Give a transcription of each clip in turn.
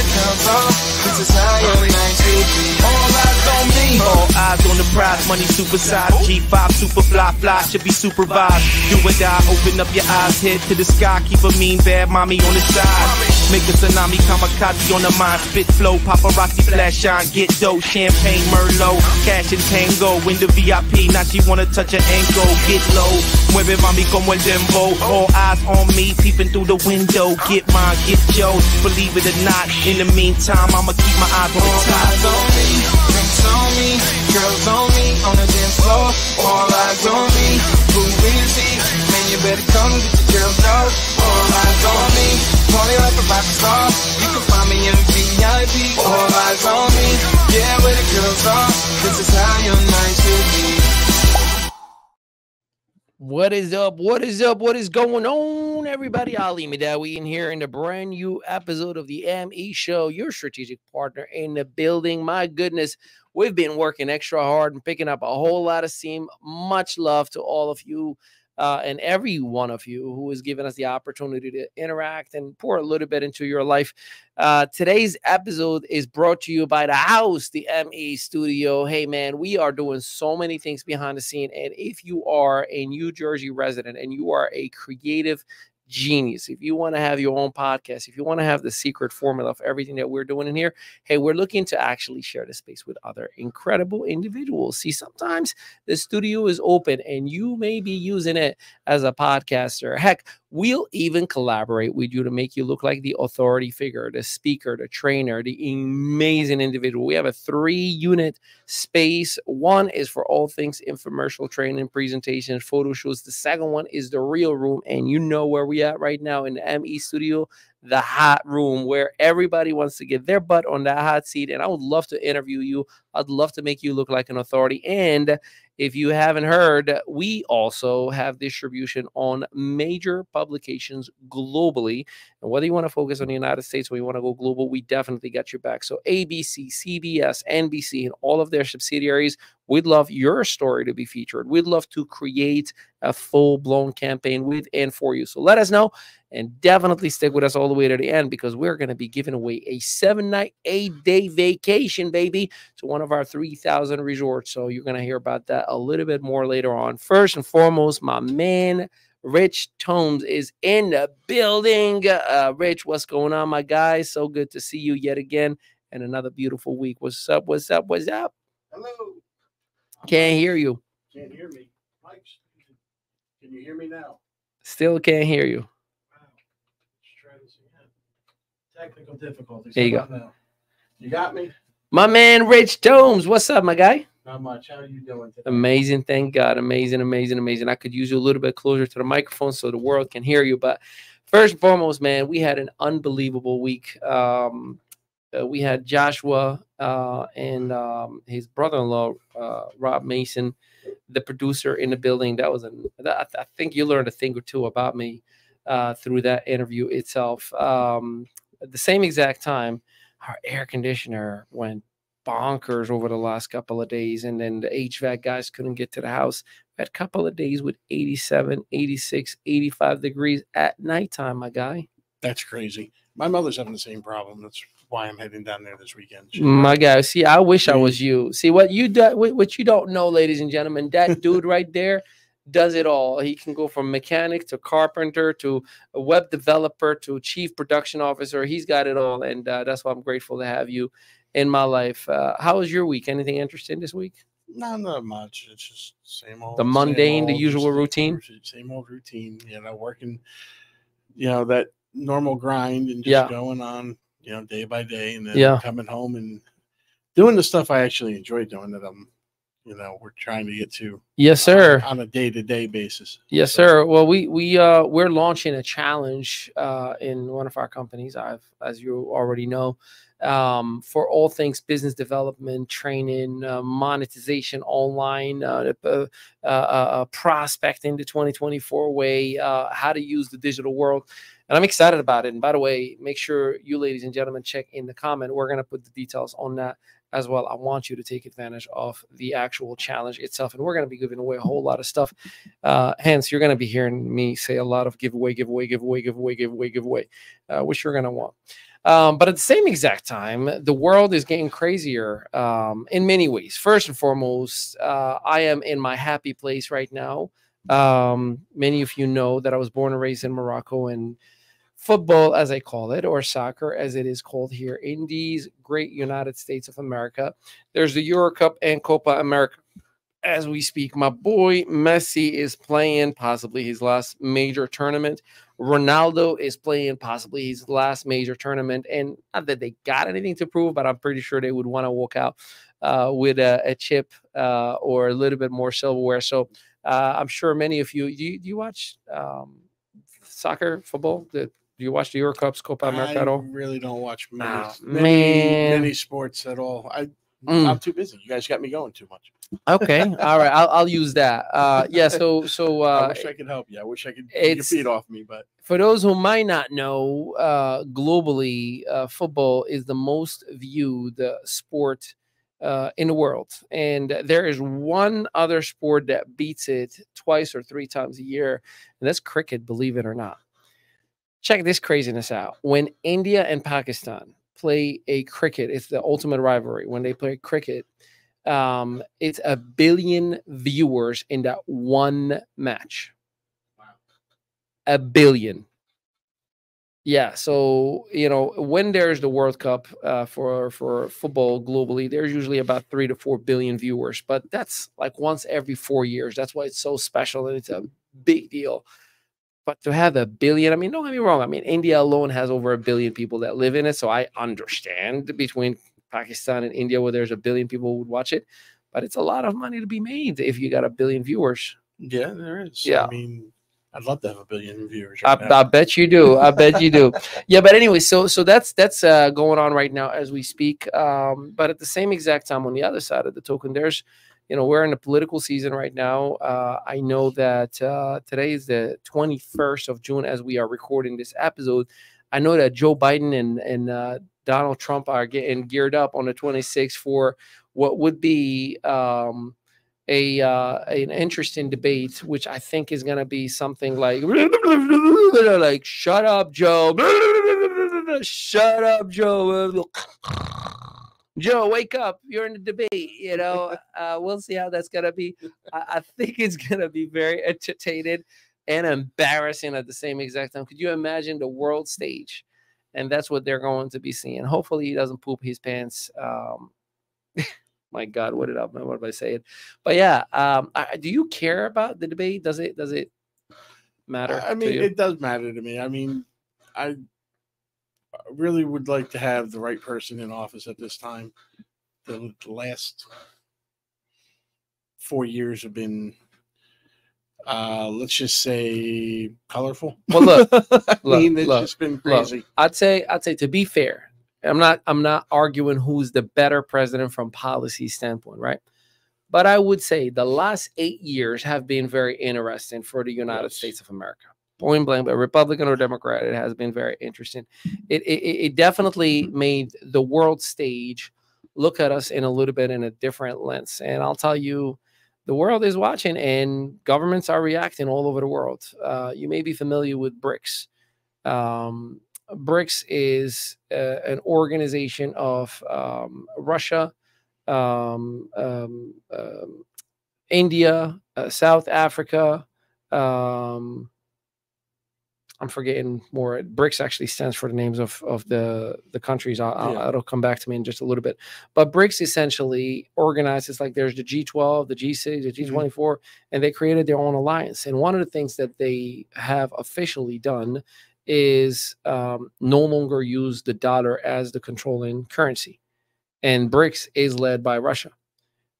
it comes off, this is how your night should be. All eyes on me. All eyes on the prize, money supersized. G5 super fly, should be supervised. Do or die, open up your eyes, head to the sky. Keep a mean bad mommy on the side. Make a tsunami, kamikaze on the mind. Spit flow, paparazzi flash shine. Get dough, champagne, Merlot. Cash and tango, in the VIP. Now she wanna touch her ankle. Get low, mueve mami como el dembow. All eyes on me, peeping through the window. Get mine, get yours, believe it or not. In the meantime, I'ma keep my eyes on the All top. eyes on me, drinks on me, girls on me, on the dance floor. All eyes on me, who is he? Man, you better come get the girls out. All eyes on me, party like a rock star. You can find me in VIP. All eyes on me, yeah, where the girls are. This is how your night should be. What is up? What is up? What is going on, everybody? Ali Midawi in here in the brand new episode of the ME Show, your strategic partner in the building. My goodness, we've been working extra hard and picking up a whole lot of steam. Much love to all of you and every one of you who has given us the opportunity to interact and pour a little bit into your life. Today's episode is brought to you by the house, the ME Studio. Hey, man, we are doing so many things behind the scene. And if you are a New Jersey resident and you are a creative genius, if you want to have your own podcast, if you want to have the secret formula of everything that we're doing in here, hey, we're looking to actually share the space with other incredible individuals. See, sometimes the studio is open and you may be using it as a podcaster. Heck, we'll even collaborate with you to make you look like the authority figure, the speaker, the trainer, the amazing individual. We have a 3-unit space. One is for all things infomercial training, presentations, photo shoots. The second one is the real room. And you know where we at right now in the ME Studio, the hot room, where everybody wants to get their butt on that hot seat. And I would love to interview you. I'd love to make you look like an authority. And if you haven't heard, we also have distribution on major publications globally. And whether you want to focus on the United States or you want to go global, we definitely got your back. So ABC, CBS, NBC, and all of their subsidiaries, we'd love your story to be featured. We'd love to create a full-blown campaign with and for you. So let us know and definitely stick with us all the way to the end, because we're going to be giving away a 7-night, 8-day vacation, baby, to one of our 3,000 resorts. So you're going to hear about that a little bit more later on. First and foremost, my man, Rich Tomes, is in the building. Rich, what's going on, my guy? So good to see you yet again, and another beautiful week. What's up? What's up? What's up? Hello. Can't hear you. Can't hear me. Mike, can you hear me now? Still can't hear you. Wow. Let's try this again. Technical difficulties. There you go. Now? You got me? My man, Rich Tomes. What's up, my guy? Not much. How are you doing today? Amazing. Thank God. Amazing, amazing, amazing. I could use you a little bit closer to the microphone so the world can hear you. But first and foremost, man, we had an unbelievable week. We had Joshua and his brother-in-law, Rob Mason, the producer, in the building. That was I think you learned a thing or two about me through that interview itself. At the same exact time, our air conditioner went bonkers over the last couple of days, and then the HVAC guys couldn't get to the house. We had a couple of days with 87, 86, 85 degrees at nighttime, my guy. That's crazy. My mother's having the same problem. That's why I'm heading down there this weekend. My guy, see, I wish I was you. See, what you do, what you don't know, ladies and gentlemen, that dude right there does it all. He can go from mechanic to carpenter to a web developer to chief production officer. He's got it all, and that's why I'm grateful to have you in my life. How was your week? Anything interesting this week? Not much. It's just same old. The mundane, the usual just routine. Same old routine. You know, working. You know, that normal grind and just going on. You know, day by day, and then coming home and doing the stuff I actually enjoy doing that we're trying to get to. Yes, sir. On a day-to-day basis. Yes, sir. Well, we're launching a challenge in one of our companies. As you already know, for all things business development, training, monetization online, prospecting the 2024 way, how to use the digital world. And I'm excited about it. And by the way, make sure you, ladies and gentlemen, check in the comment. We're going to put the details on that as well. I want you to take advantage of the actual challenge itself. And we're going to be giving away a whole lot of stuff. Hence, you're going to be hearing me say a lot of giveaway, which you're going to want. But at the same exact time, the world is getting crazier in many ways. First and foremost, I am in my happy place right now. Many of you know that I was born and raised in Morocco, and football, as I call it, or soccer, as it is called here in these great United States of America. There's the Euro Cup and Copa America. As we speak, my boy Messi is playing possibly his last major tournament. Ronaldo is playing possibly his last major tournament. And not that they got anything to prove, but I'm pretty sure they would want to walk out with a chip or a little bit more silverware. So I'm sure many of you, do you watch soccer, football? Do you watch the Euro Cups, Copa America at all? I really don't watch many sports at all. I'm too busy. You guys got me going too much. Okay, all right. I'll use that. Yeah. So I wish I could help you. I wish I could get your feet off me. But for those who might not know, globally, football is the most viewed sport in the world, and there is one other sport that beats it twice or three times a year, and that's cricket. Believe it or not. Check this craziness out. When India and Pakistan play a cricket, it's the ultimate rivalry. When they play cricket, it's 1 billion viewers in that one match. Wow. 1 billion. Yeah. So, when there's the World Cup for football globally, there's usually about 3 to 4 billion viewers, but that's like once every 4 years. That's why it's so special and it's a big deal. But to have 1 billion, I mean, don't get me wrong. I mean, India alone has over 1 billion people that live in it. So I understand between Pakistan and India where there's 1 billion people who would watch it. But it's a lot of money to be made if you got 1 billion viewers. Yeah, there is. Yeah. I mean, I'd love to have 1 billion viewers. I bet you do. I bet you do. Yeah, but anyway, so that's going on right now as we speak. But at the same exact time, on the other side of the token, there's we're in a political season right now. I know that today is the 21st of June as we are recording this episode. I know that Joe Biden and Donald Trump are getting geared up on the 26th for what would be an interesting debate, which I think is going to be something like shut up, Joe. Shut up, Joe. Joe, wake up. You're in the debate. We'll see how that's going to be. I think it's going to be very entertaining and embarrassing at the same exact time. Could you imagine the world stage? And that's what they're going to be seeing. Hopefully he doesn't poop his pants. My God, what am I saying? But yeah, do you care about the debate? Does it matter? I mean, it does matter to me. I mean, I really would like to have the right person in office at this time. The last 4 years have been, let's just say, colorful. Well, look, it's just been crazy. Look, I'd say to be fair, I'm not arguing who's the better president from policy standpoint, right? But I would say the last 8 years have been very interesting for the United States of America. Point blank, but Republican or Democrat, it has been very interesting. It definitely made the world stage look at us in a little bit in a different lens. And I'll tell you, the world is watching and governments are reacting all over the world. You may be familiar with BRICS. BRICS is an organization of Russia, India, South Africa, I'm forgetting more. BRICS actually stands for the names of the countries. It'll come back to me in just a little bit. But BRICS essentially organizes, like there's the G12, the G6, the G24, and they created their own alliance. And one of the things that they have officially done is no longer use the dollar as the controlling currency. And BRICS is led by Russia.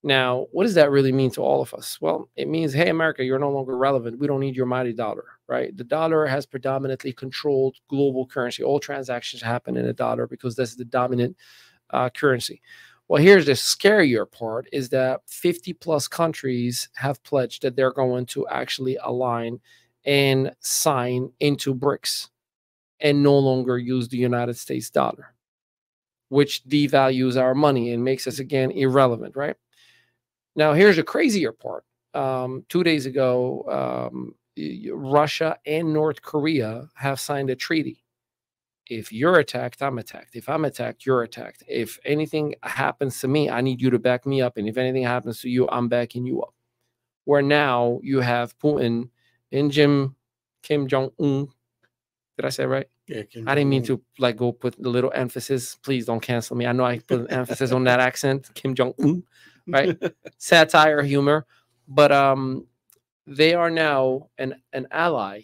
Now, what does that really mean to all of us? Well, it means, hey, America, you're no longer relevant. We don't need your mighty dollar, right? The dollar has predominantly controlled global currency. All transactions happen in a dollar because that's the dominant currency. Well, here's the scarier part is that 50 plus countries have pledged that they're going to actually align and sign into BRICS and no longer use the United States dollar, which devalues our money and makes us, again, irrelevant, right? Now, here's the crazier part. 2 days ago, Russia and North Korea have signed a treaty. If you're attacked, I'm attacked. If I'm attacked, you're attacked. If anything happens to me, I need you to back me up. And if anything happens to you, I'm backing you up. Where now you have Putin and Kim Jong-un. Did I say it right? Yeah, I didn't mean to like go put the little emphasis. Please don't cancel me. I know I put an emphasis on that accent. Kim Jong-un, right? Satire, humor. But they are now an ally,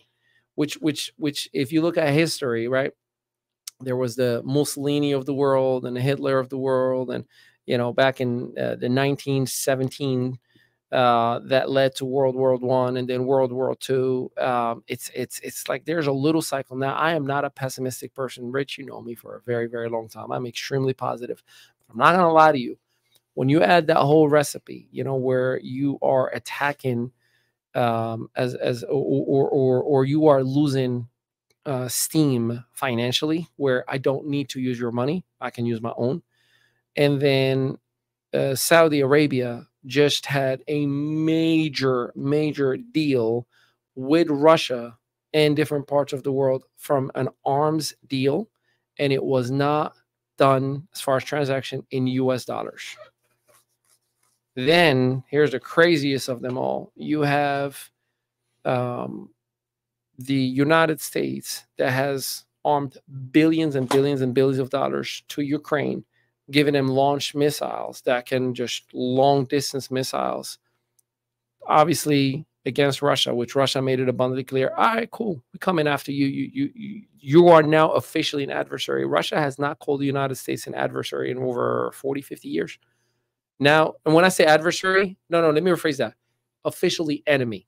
which if you look at history, right? There was the Mussolini of the world and the Hitler of the world, and back in the 1917, that led to World War I and then World War II. It's like there's a little cycle. Now, I am not a pessimistic person. Rich, you know me for a very, very long time. I'm extremely positive. I'm not gonna lie to you. When you add that whole recipe, where you are attacking or you are losing steam financially, where I don't need to use your money, I can use my own. And then Saudi Arabia just had a major deal with Russia and different parts of the world from an arms deal, and it was not done as far as transaction in US dollars. Then here's the craziest of them all. You have the United States that has armed billions and billions and billions of dollars to Ukraine, giving them launch missiles that can just long distance missiles, obviously against Russia, which Russia made it abundantly clear. All right, cool. We're coming after you. You are now officially an adversary. Russia has not called the United States an adversary in over 40, 50 years. Now, and when I say adversary, no, let me rephrase that. Officially enemy.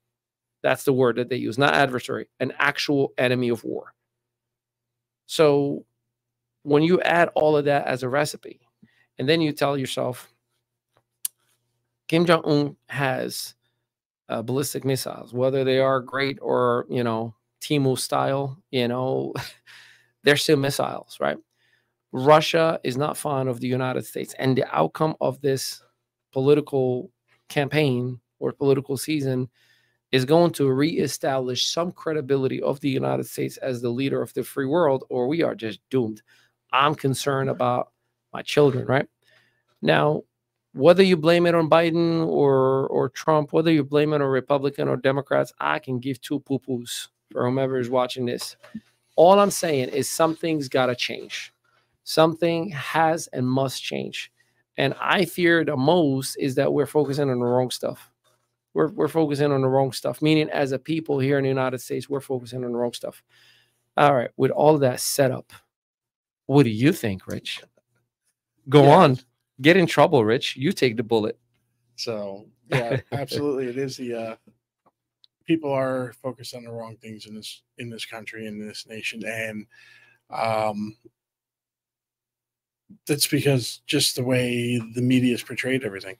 That's the word that they use, not adversary, an actual enemy of war. So when you add all of that as a recipe, and then you tell yourself, Kim Jong-un has ballistic missiles, whether they are great or, Timu style, they're still missiles, right? Russia is not fond of the United States. And the outcome of this political campaign or political season is going to reestablish some credibility of the United States as the leader of the free world, or we are just doomed. I'm concerned about my children, right? Now, whether you blame it on Biden or Trump, whether you blame it on Republican or Democrats, I can give two poo-poos for whomever is watching this. All I'm saying is something's got to change. Something has and must change. And I fear the most is that we're focusing on the wrong stuff. We're focusing on the wrong stuff, meaning as a people here in the United States, we're focusing on the wrong stuff. All right, with all of that set up, what do you think, Rich? Go on. Get in trouble, Rich. You take the bullet. So, yeah, absolutely. It is the people are focused on the wrong things in this country, in this nation. And that's because just the way the media has portrayed everything.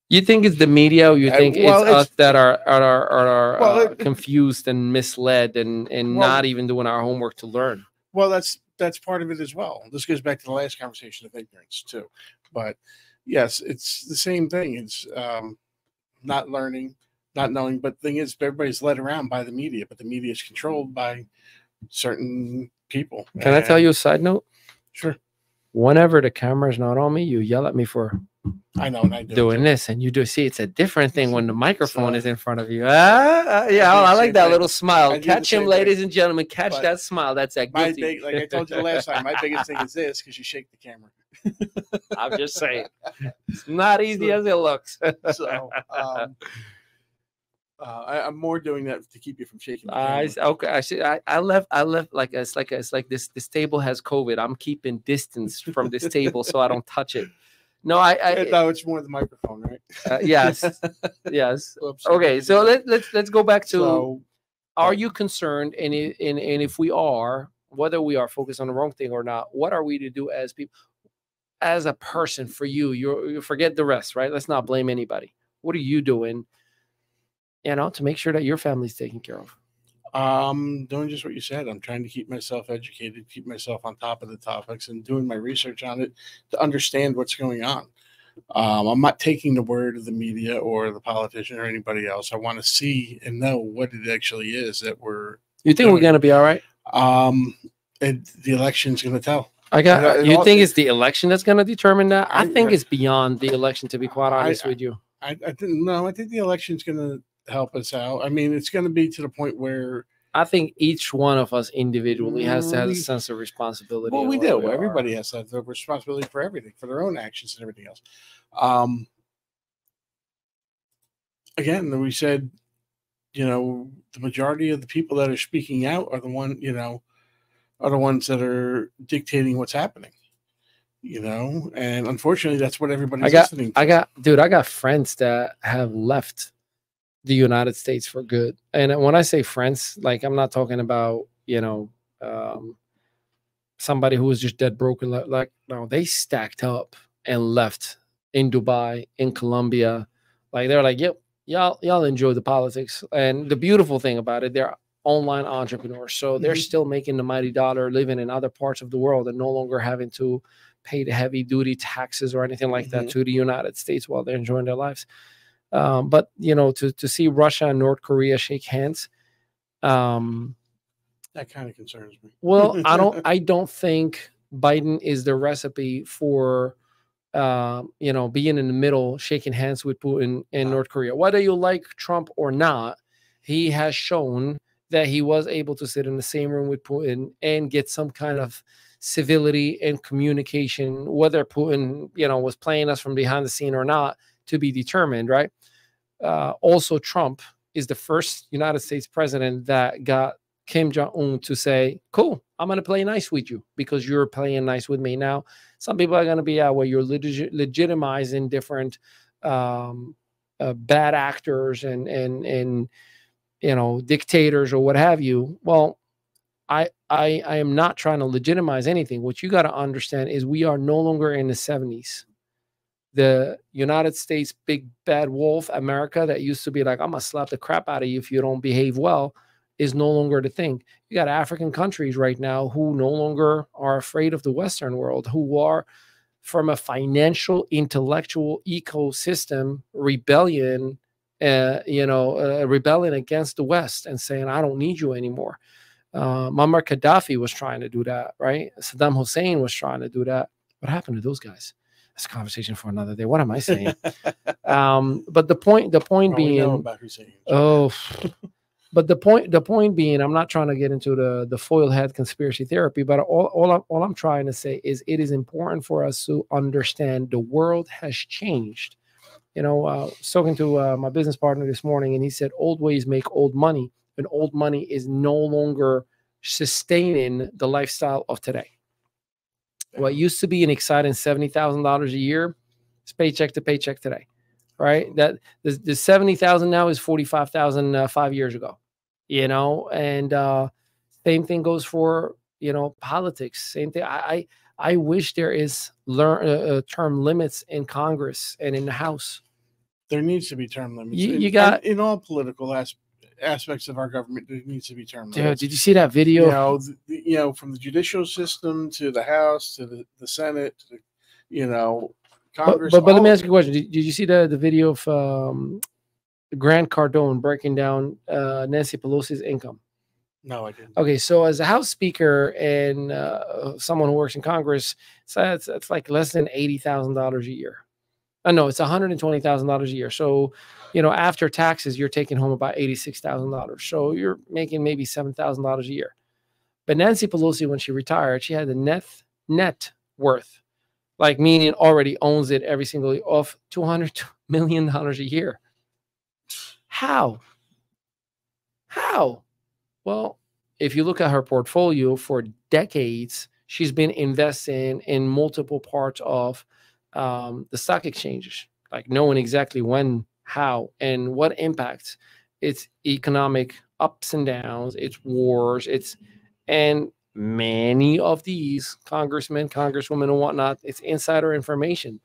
You think it's the media, or you think it's us that are confused and misled and not even doing our homework to learn? Well, that's part of it as well. This goes back to the last conversation of ignorance too. But yes, it's the same thing. It's not learning, not knowing. But the thing is, everybody's led around by the media, but the media is controlled by certain people. Can I tell you a side note? Sure. Whenever the camera's not on me, you yell at me for I know, and I do doing this, and you do see it's a different thing when the microphone is in front of you. I like that little smile. Catch him, ladies and gentlemen. Catch that smile. That's that guilty. Like I told you the last time, my biggest thing is this, because you shake the camera. I'm just saying, it's not easy as it looks. So I'm more doing that to keep you from shaking the camera. Okay, I see. I left like it's like this table has COVID. I'm keeping distance from this table so I don't touch it. No, no, it's more the microphone, right? Yes. Oops. Okay, so let's go back to. Are you concerned? And if we are, whether we are focused on the wrong thing or not, what are we to do as people, as a person? For you forget the rest, right? Let's not blame anybody. What are you doing? To make sure that your family's taken care of. Doing just what you said. I'm trying to keep myself educated, keep myself on top of the topics, and doing my research on it to understand what's going on. I'm not taking the word of the media or the politician or anybody else. I want to see and know what it actually is that we're. You think we're going to be all right? And the election's going to tell. You think it's the election that's going to determine that? I think it's beyond the election, to be quite honest with you. I didn't know. I think the election's going to help us out. I mean, it's going to be to the point where I think each one of us individually has to have a sense of responsibility. Well, we do. Everybody has to have the responsibility for everything, for their own actions and everything else. Again, we said, the majority of the people that are speaking out are the ones that are dictating what's happening. And unfortunately, that's what everybody's listening to. I got friends that have left the United States for good. And when I say friends, like, I'm not talking about, somebody who was just dead broke. Like, no, they stacked up and left in Dubai, in Colombia. Like, they're like, yep, y'all enjoy the politics. And the beautiful thing about it, they're online entrepreneurs. So they're still making the mighty dollar, living in other parts of the world and no longer having to pay the heavy duty taxes or anything like that to the United States while they're enjoying their lives. But to see Russia and North Korea shake hands, that kind of concerns me. Well, I don't think Biden is the recipe for being in the middle, shaking hands with Putin in North Korea. Whether you like Trump or not, he has shown that he was able to sit in the same room with Putin and get some kind of civility and communication, whether Putin, was playing us from behind the scene or not, to be determined, right? Also, Trump is the first United States president that got Kim Jong-un to say, cool, I'm going to play nice with you because you're playing nice with me. Now, some people are going to be where you're legitimizing different bad actors and dictators or what have you. Well, I am not trying to legitimize anything. What you got to understand is we are no longer in the 70s. The United States big bad wolf, America, that used to be like, I'm going to slap the crap out of you if you don't behave well, is no longer the thing. You got African countries right now who no longer are afraid of the Western world, who are, from a financial, intellectual ecosystem, rebelling against the West and saying, I don't need you anymore. Muammar Gaddafi was trying to do that, right? Saddam Hussein was trying to do that. What happened to those guys? That's a conversation for another day. What am I saying? But the point being, but the point being, I'm not trying to get into the foil head conspiracy therapy, but all I'm trying to say is it is important for us to understand the world has changed. I was talking to my business partner this morning, and he said old ways make old money, and old money is no longer sustaining the lifestyle of today. What used to be an exciting $70,000 a year is paycheck to paycheck today, right? That the 70,000 now is 45,000 5 years ago, and same thing goes for politics. Same thing. I wish there is term limits in Congress and in the House. There needs to be term limits. You got in all political aspects of our government. There needs to be term limits. Did you see that video? From the judicial system to the House to the Senate, to Congress. But let me ask you a question. Did you see the video of Grant Cardone breaking down Nancy Pelosi's income? No, I didn't. Okay, so as a House Speaker and someone who works in Congress, it's like less than $80,000 a year. No, it's $120,000 a year. So, after taxes, you're taking home about $86,000. So you're making maybe $7,000 a year. But Nancy Pelosi, when she retired, she had the net worth, like meaning already owns it every single year, of $200 million a year. How? Well, if you look at her portfolio for decades, she's been investing in multiple parts of the stock exchanges, like knowing exactly when, how, and what impacts its economic ups and downs, its wars, and many of these congressmen, congresswomen, and whatnot, it's insider information.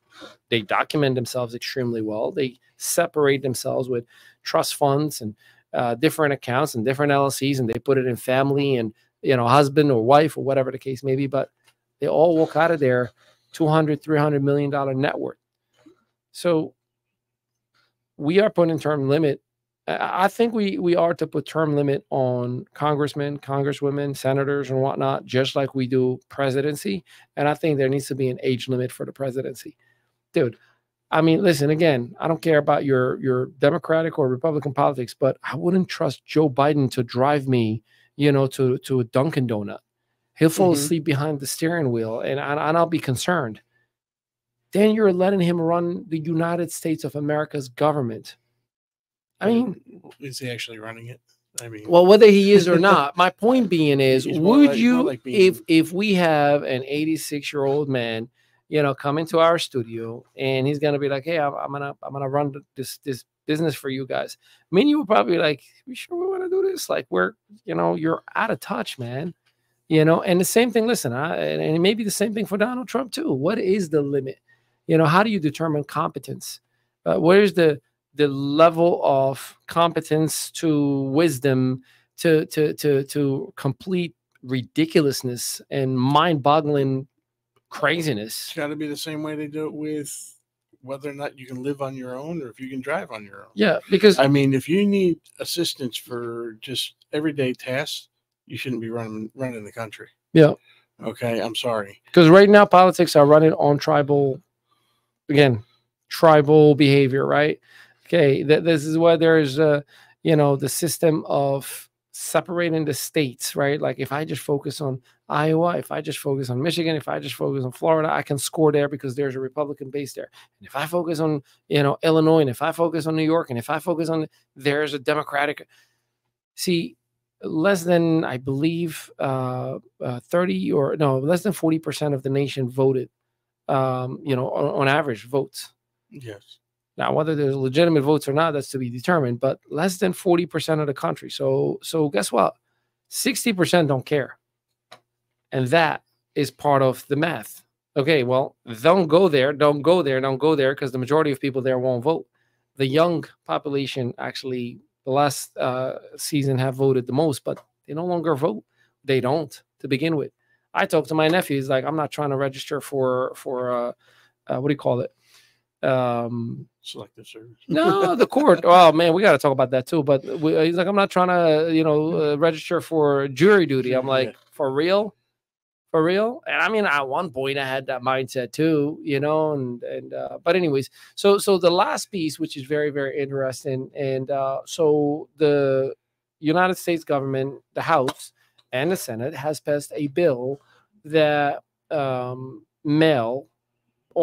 They document themselves extremely well. They separate themselves with trust funds and different accounts and different LLCs, and they put it in family and husband or wife or whatever the case may be. But they all walk out of there $200-300 million net worth. So we are putting term limit I think we are to put term limit on congressmen, congresswomen, senators, and whatnot, just like we do presidency. And I think there needs to be an age limit for the presidency, dude. I mean, listen, again, I don't care about your Democratic or Republican politics, but I wouldn't trust Joe Biden to drive me, to a Dunkin' Donut. He'll fall asleep behind the steering wheel, and I'll be concerned. Then you're letting him run the United States of America's government. I mean, is he actually running it? I mean, well, whether he is or not, my point being is, would you, if we have an 86-year-old man, come into our studio and he's gonna be like, hey, I'm gonna run this business for you guys. I mean, you would probably be like, we sure we want to do this? Like, you're out of touch, man. And the same thing. Listen, and maybe the same thing for Donald Trump too. What is the limit? How do you determine competence? Where's the level of competence to wisdom to complete ridiculousness and mind-boggling craziness? It's got to be the same way they do it with whether or not you can live on your own or if you can drive on your own. Yeah, because I mean, if you need assistance for just everyday tasks, you shouldn't be running the country. Yeah. Okay, I'm sorry. Because right now politics are running on tribal behavior, right? Okay, this is why there's the system of separating the states, right? Like, if I just focus on Iowa, if I just focus on Michigan, if I just focus on Florida, I can score there because there's a Republican base there. And if I focus on Illinois, and if I focus on New York, and if I focus on, there's a Democratic. See, less than, I believe, 30 or no, less than 40% of the nation voted. On average, votes. Yes. Now, whether there's legitimate votes or not, that's to be determined, but less than 40% of the country. So guess what? 60% don't care. And that is part of the math. Okay, well, don't go there, because the majority of people there won't vote. The young population actually, the last season, have voted the most, but they no longer vote. They don't, to begin with. I talked to my nephew. He's like, I'm not trying to register for what do you call it? Selective service. No, the court. Oh man, we got to talk about that too. But he's like, I'm not trying to, register for jury duty. I'm like, for real? For real? And I mean, at one point I had that mindset too, but anyways, so the last piece, which is very, very interesting. And so the United States government, the House and the Senate, has passed a bill that all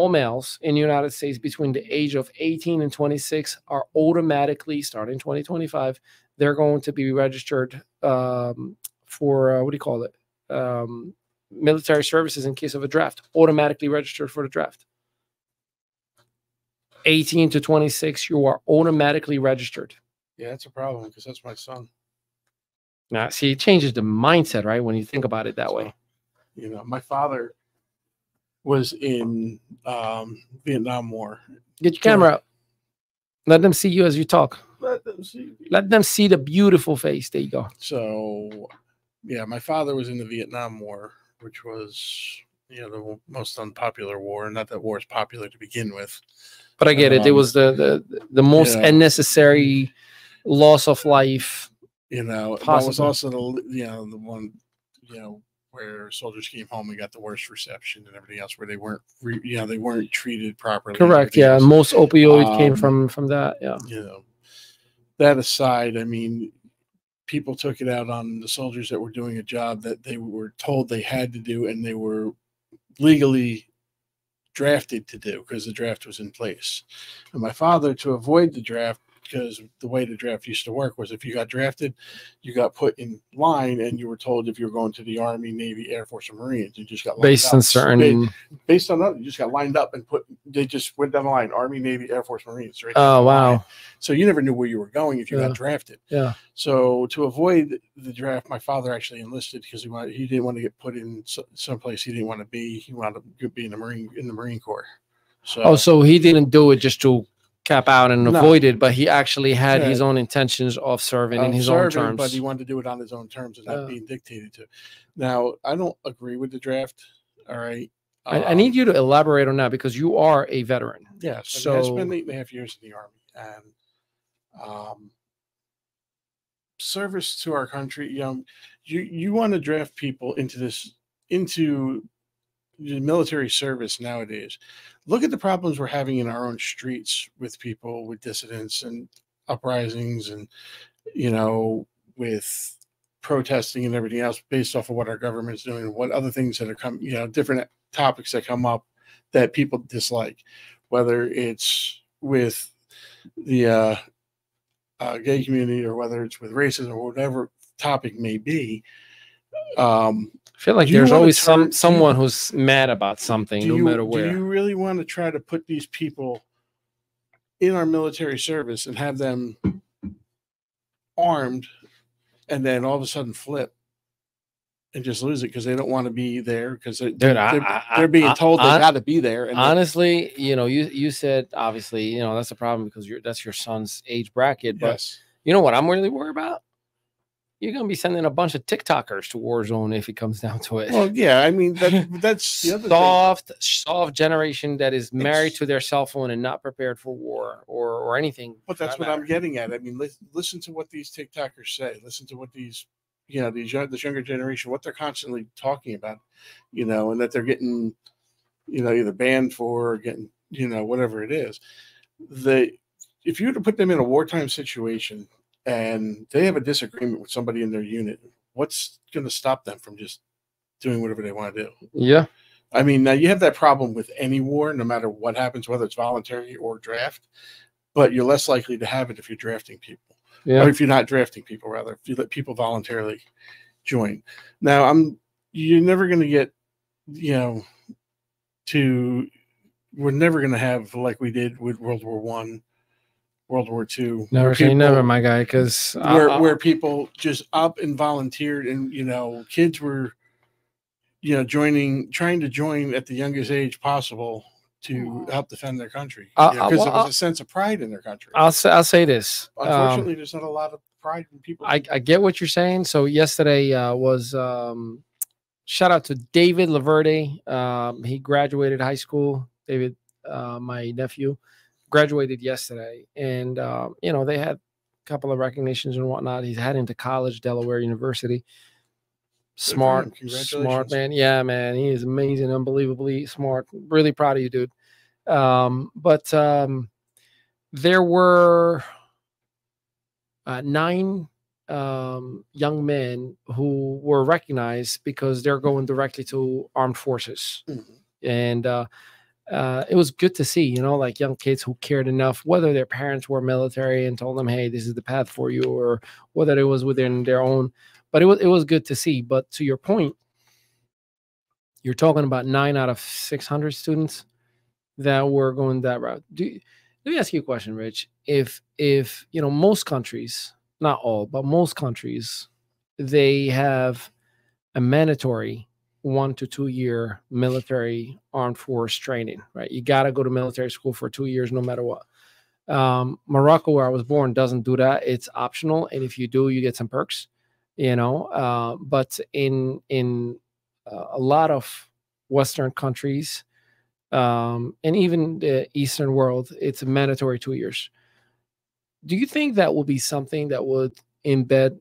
males in the United States between the age of 18 and 26 are automatically, starting 2025, they're going to be registered for, what do you call it? Military services in case of a draft, automatically registered for the draft. 18 to 26, you are automatically registered. Yeah, that's a problem because that's my son. Now, see, it changes the mindset, right? When you think about it that way. My father was in Vietnam War. Get your camera up. Let them see you as you talk. Let them see. Let them see the beautiful face. There you go. So, yeah, my father was in the Vietnam War, which was, the most unpopular war. Not that war is popular to begin with. But I get it. It was the most unnecessary loss of life. That was also the one, where soldiers came home and got the worst reception and everything else, where they weren't, they weren't treated properly. Correct. Yeah, most opioid came from that. Yeah. That aside, I mean, people took it out on the soldiers that were doing a job that they were told they had to do, and they were legally drafted to do because the draft was in place. And my father, to avoid the draft, because the way the draft used to work was if you got drafted, you got put in line and you were told if you were going to the Army, Navy, Air Force, or Marines. You just got based on certain based on that, you just got lined up and they just went down the line: Army, Navy, Air Force, Marines. Right. Oh wow! Line. So you never knew where you were going if you got drafted. Yeah. So to avoid the draft, my father actually enlisted because he didn't want to get put in someplace he didn't want to be. He wanted to be in the Marine Corps. So he didn't do it just to cap out and avoid it, but he actually had his own intentions of serving in his own terms. But he wanted to do it on his own terms and not being dictated to. Now, I don't agree with the draft. All right. I need you to elaborate on that because you are a veteran. Yeah. So I spent 8.5 years in the Army, and service to our country. You want to draft people into the military service nowadays. Look at the problems we're having in our own streets with people, with dissidents and uprisings, and with protesting and everything else based off of what our government's doing and what other things that are coming, different topics that come up that people dislike, whether it's with the gay community or whether it's with racism or whatever topic may be. I feel like there's always someone who's mad about something, no matter where. Do you really want to try to put these people in our military service and have them armed and then all of a sudden flip and just lose it because they don't want to be there because they're being told they got to be there? And honestly, you said obviously, that's a problem because that's your son's age bracket. But yes. You know what I'm really worried about? You're going to be sending a bunch of TikTokers to Warzone if it comes down to it. Well, yeah, I mean, that's the other soft generation that is married to their cell phone and not prepared for war or anything. But that's what I'm getting at. I mean, listen to what these TikTokers say. Listen to what this younger generation, what they're constantly talking about, and that they're getting, either banned for or getting, whatever it is. If you were to put them in a wartime situation, and they have a disagreement with somebody in their unit, what's going to stop them from just doing whatever they want to do? Yeah. I mean, now you have that problem with any war, no matter what happens, whether it's voluntary or draft, but you're less likely to have it if you're drafting people. Yeah. Or if you're not drafting people, rather, if you let people voluntarily join. Now, you're never going to get, we're never going to have like we did with World War I, World War II. Never say never, my guy, because where people just up and volunteered, and kids were, trying to join at the youngest age possible to help defend their country because there was a sense of pride in their country. I'll say this. Unfortunately, there's not a lot of pride in people. I get what you're saying. So yesterday was shout out to David Laverde. He graduated high school. David, my nephew, graduated yesterday, and they had a couple of recognitions and whatnot. He's heading to college, Delaware University. Smart man. Yeah, man, he is amazing, unbelievably smart. Really proud of you, dude. But there were 9 young men who were recognized because they're going directly to armed forces. Mm-hmm. And it was good to see, like young kids who cared enough, whether their parents were military and told them, hey, this is the path for you, or whether it was within their own. But it was good to see. But to your point, you're talking about 9 out of 600 students that were going that route. Let me ask you a question, Rich. If most countries, not all, but most countries, they have a mandatory 1 to 2 year military armed force training, right? You got to go to military school for 2 years, no matter what. Morocco, where I was born, doesn't do that. It's optional, and if you do, you get some perks. But in a lot of Western countries, and even the Eastern world, it's a mandatory 2 years. Do you think that will be something that would embed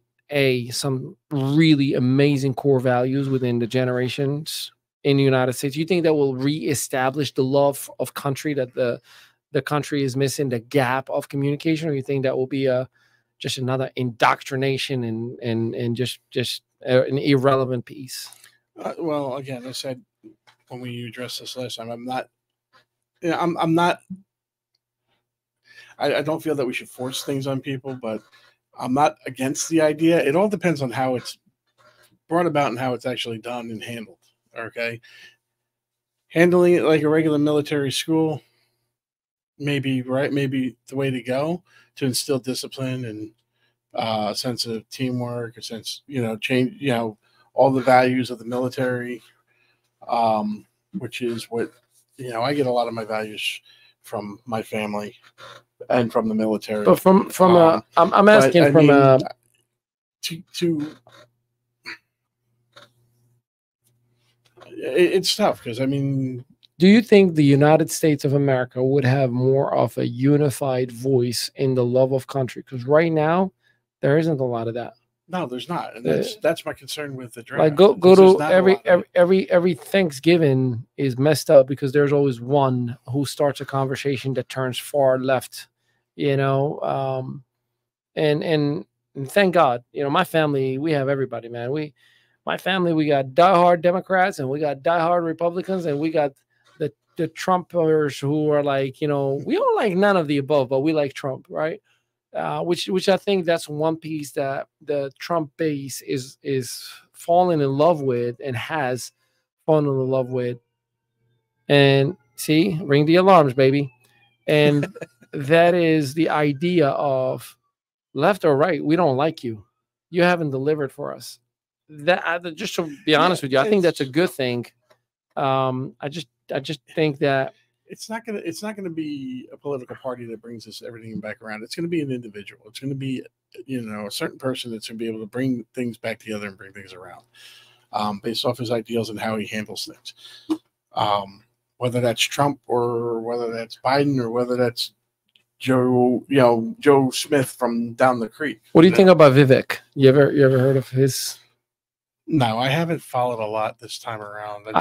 some really amazing core values within the generations in the United States? Do you think that will reestablish the love of country that the country is missing, the gap of communication, or you think that will be just another indoctrination and just an irrelevant piece? Well, again, I said when we addressed this last time, I don't feel that we should force things on people, but I'm not against the idea. It all depends on how it's brought about and how it's actually done and handled. Okay. Handling it like a regular military school, maybe the way to go to instill discipline and a sense of teamwork, a sense, change, all the values of the military, which is what, I get a lot of my values from my family and from the military. But I'm asking it's tough because do you think the United States of America would have more of a unified voice in the love of country? Because right now, There isn't a lot of that. No, there's not, and that's my concern with the draft. Like go to every Thanksgiving is messed up because there's always one who starts a conversation that turns far left, you know. And thank God, you know, my family, we have everybody, man. My family, we got diehard Democrats and we got diehard Republicans and we got the Trumpers who are like, you know, we don't like none of the above, but we like Trump, right? Which I think that's one piece that the Trump base is falling in love with and has fallen in love with. And see, ring the alarms, baby. And that is the idea of left or right. We don't like you. You haven't delivered for us. That just to be honest with you, I think that's a good thing. I just think that it's not gonna be a political party that brings us everything back around. It's gonna be an individual. It's gonna be, you know, a certain person that's gonna be able to bring things back together and bring things around, based off his ideals and how he handles things. Whether that's Trump or whether that's Biden or whether that's Joe Smith from down the creek. What do you think about Vivek? You ever heard of his? No, I haven't followed a lot this time around. If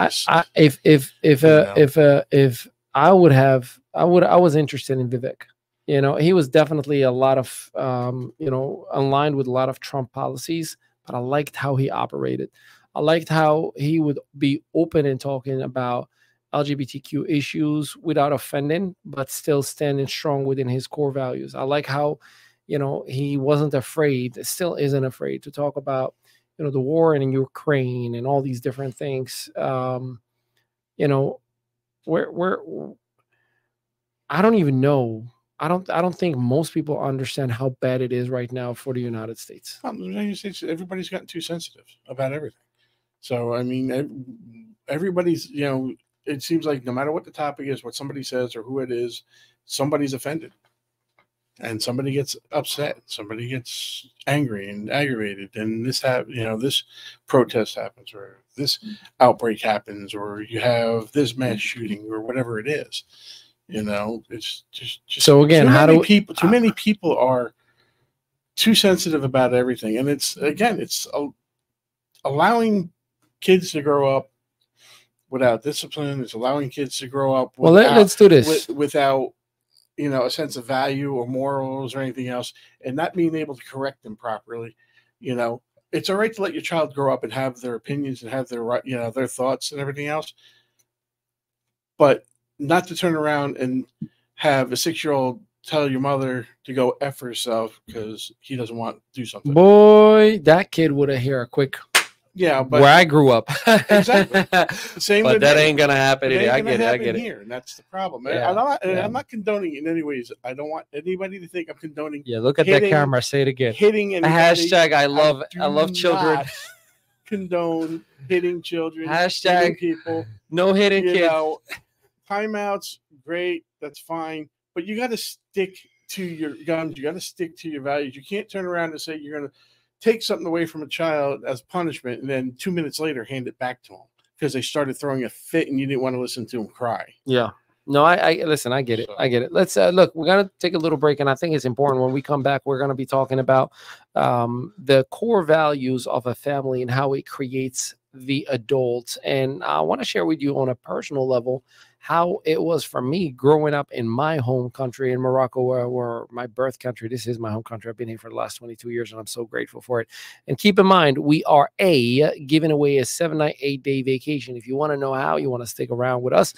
I was interested in Vivek. You know, he was definitely a lot of, aligned with a lot of Trump policies, but I liked how he operated. I liked how he would be open and talking about LGBTQ issues without offending, but still standing strong within his core values. I like how, you know, he wasn't afraid, still isn't afraid to talk about, you know, the war in Ukraine and all these different things. You know, where I don't even know. I don't think most people understand how bad it is right now for the United States. The United States, everybody's gotten too sensitive about everything. So I mean, everybody's, you know, it seems like no matter what the topic is, what somebody says or who it is, somebody's offended. And somebody gets upset, somebody gets angry and aggravated, and this protest happens, or this outbreak happens, or you have this mass shooting, or whatever it is. You know, it's just so again, too many people are too sensitive about everything, and it's allowing kids to grow up without discipline. It's allowing kids to grow up let's do this without, you know, a sense of value or morals or anything else, and not being able to correct them properly. You know, it's all right to let your child grow up and have their opinions and have their, you know, their thoughts and everything else, but not to turn around and have a 6-year-old tell your mother to go F herself because he doesn't want to do something. Boy, that kid would have heard a quick. Yeah, but where I grew up, exactly. Same, but that ain't gonna happen. I get it. Here, and that's the problem. Yeah, I'm not condoning in any ways. I don't want anybody to think I'm condoning. Yeah, look at that camera. Say it again. Hitting anybody. Hashtag I love children. Condone hitting children. Hashtag hitting people. No hitting kids. Know, timeouts, great. That's fine, but you got to stick to your guns. You got to stick to your values. You can't turn around and say you're gonna take something away from a child as punishment and then 2 minutes later hand it back to them because they started throwing a fit and you didn't want to listen to them cry. Yeah. No, I listen, I get it. I get it. Let's look, we're going to take a little break, and I think it's important when we come back, we're going to be talking about the core values of a family and how it creates the adults. And I want to share with you on a personal level how it was for me growing up in my home country in Morocco, where my birth country. This is my home country. I've been here for the last 22 years, and I'm so grateful for it. And keep in mind, we are giving away a 7-night, 8-day vacation. If you want to know how, you want to stick around with us,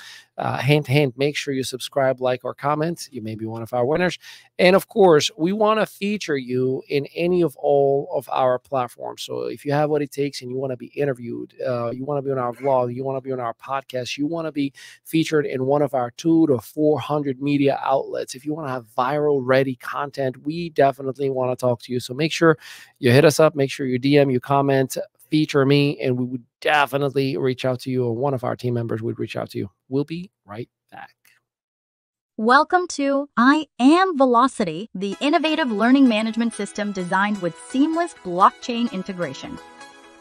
hint, make sure you subscribe, like, or comment. You may be one of our winners. And of course, we want to feature you in any of all of our platforms. So if you have what it takes and you want to be interviewed, you want to be on our vlog, you want to be on our podcast, you want to be featured in one of our 200 to 400 media outlets, if you want to have viral ready content, we definitely want to talk to you. So make sure you hit us up, make sure you DM, you comment, feature me, and we would definitely reach out to you, or one of our team members would reach out to you. We'll be right back. Welcome to I Am Velocity, the innovative learning management system designed with seamless blockchain integration.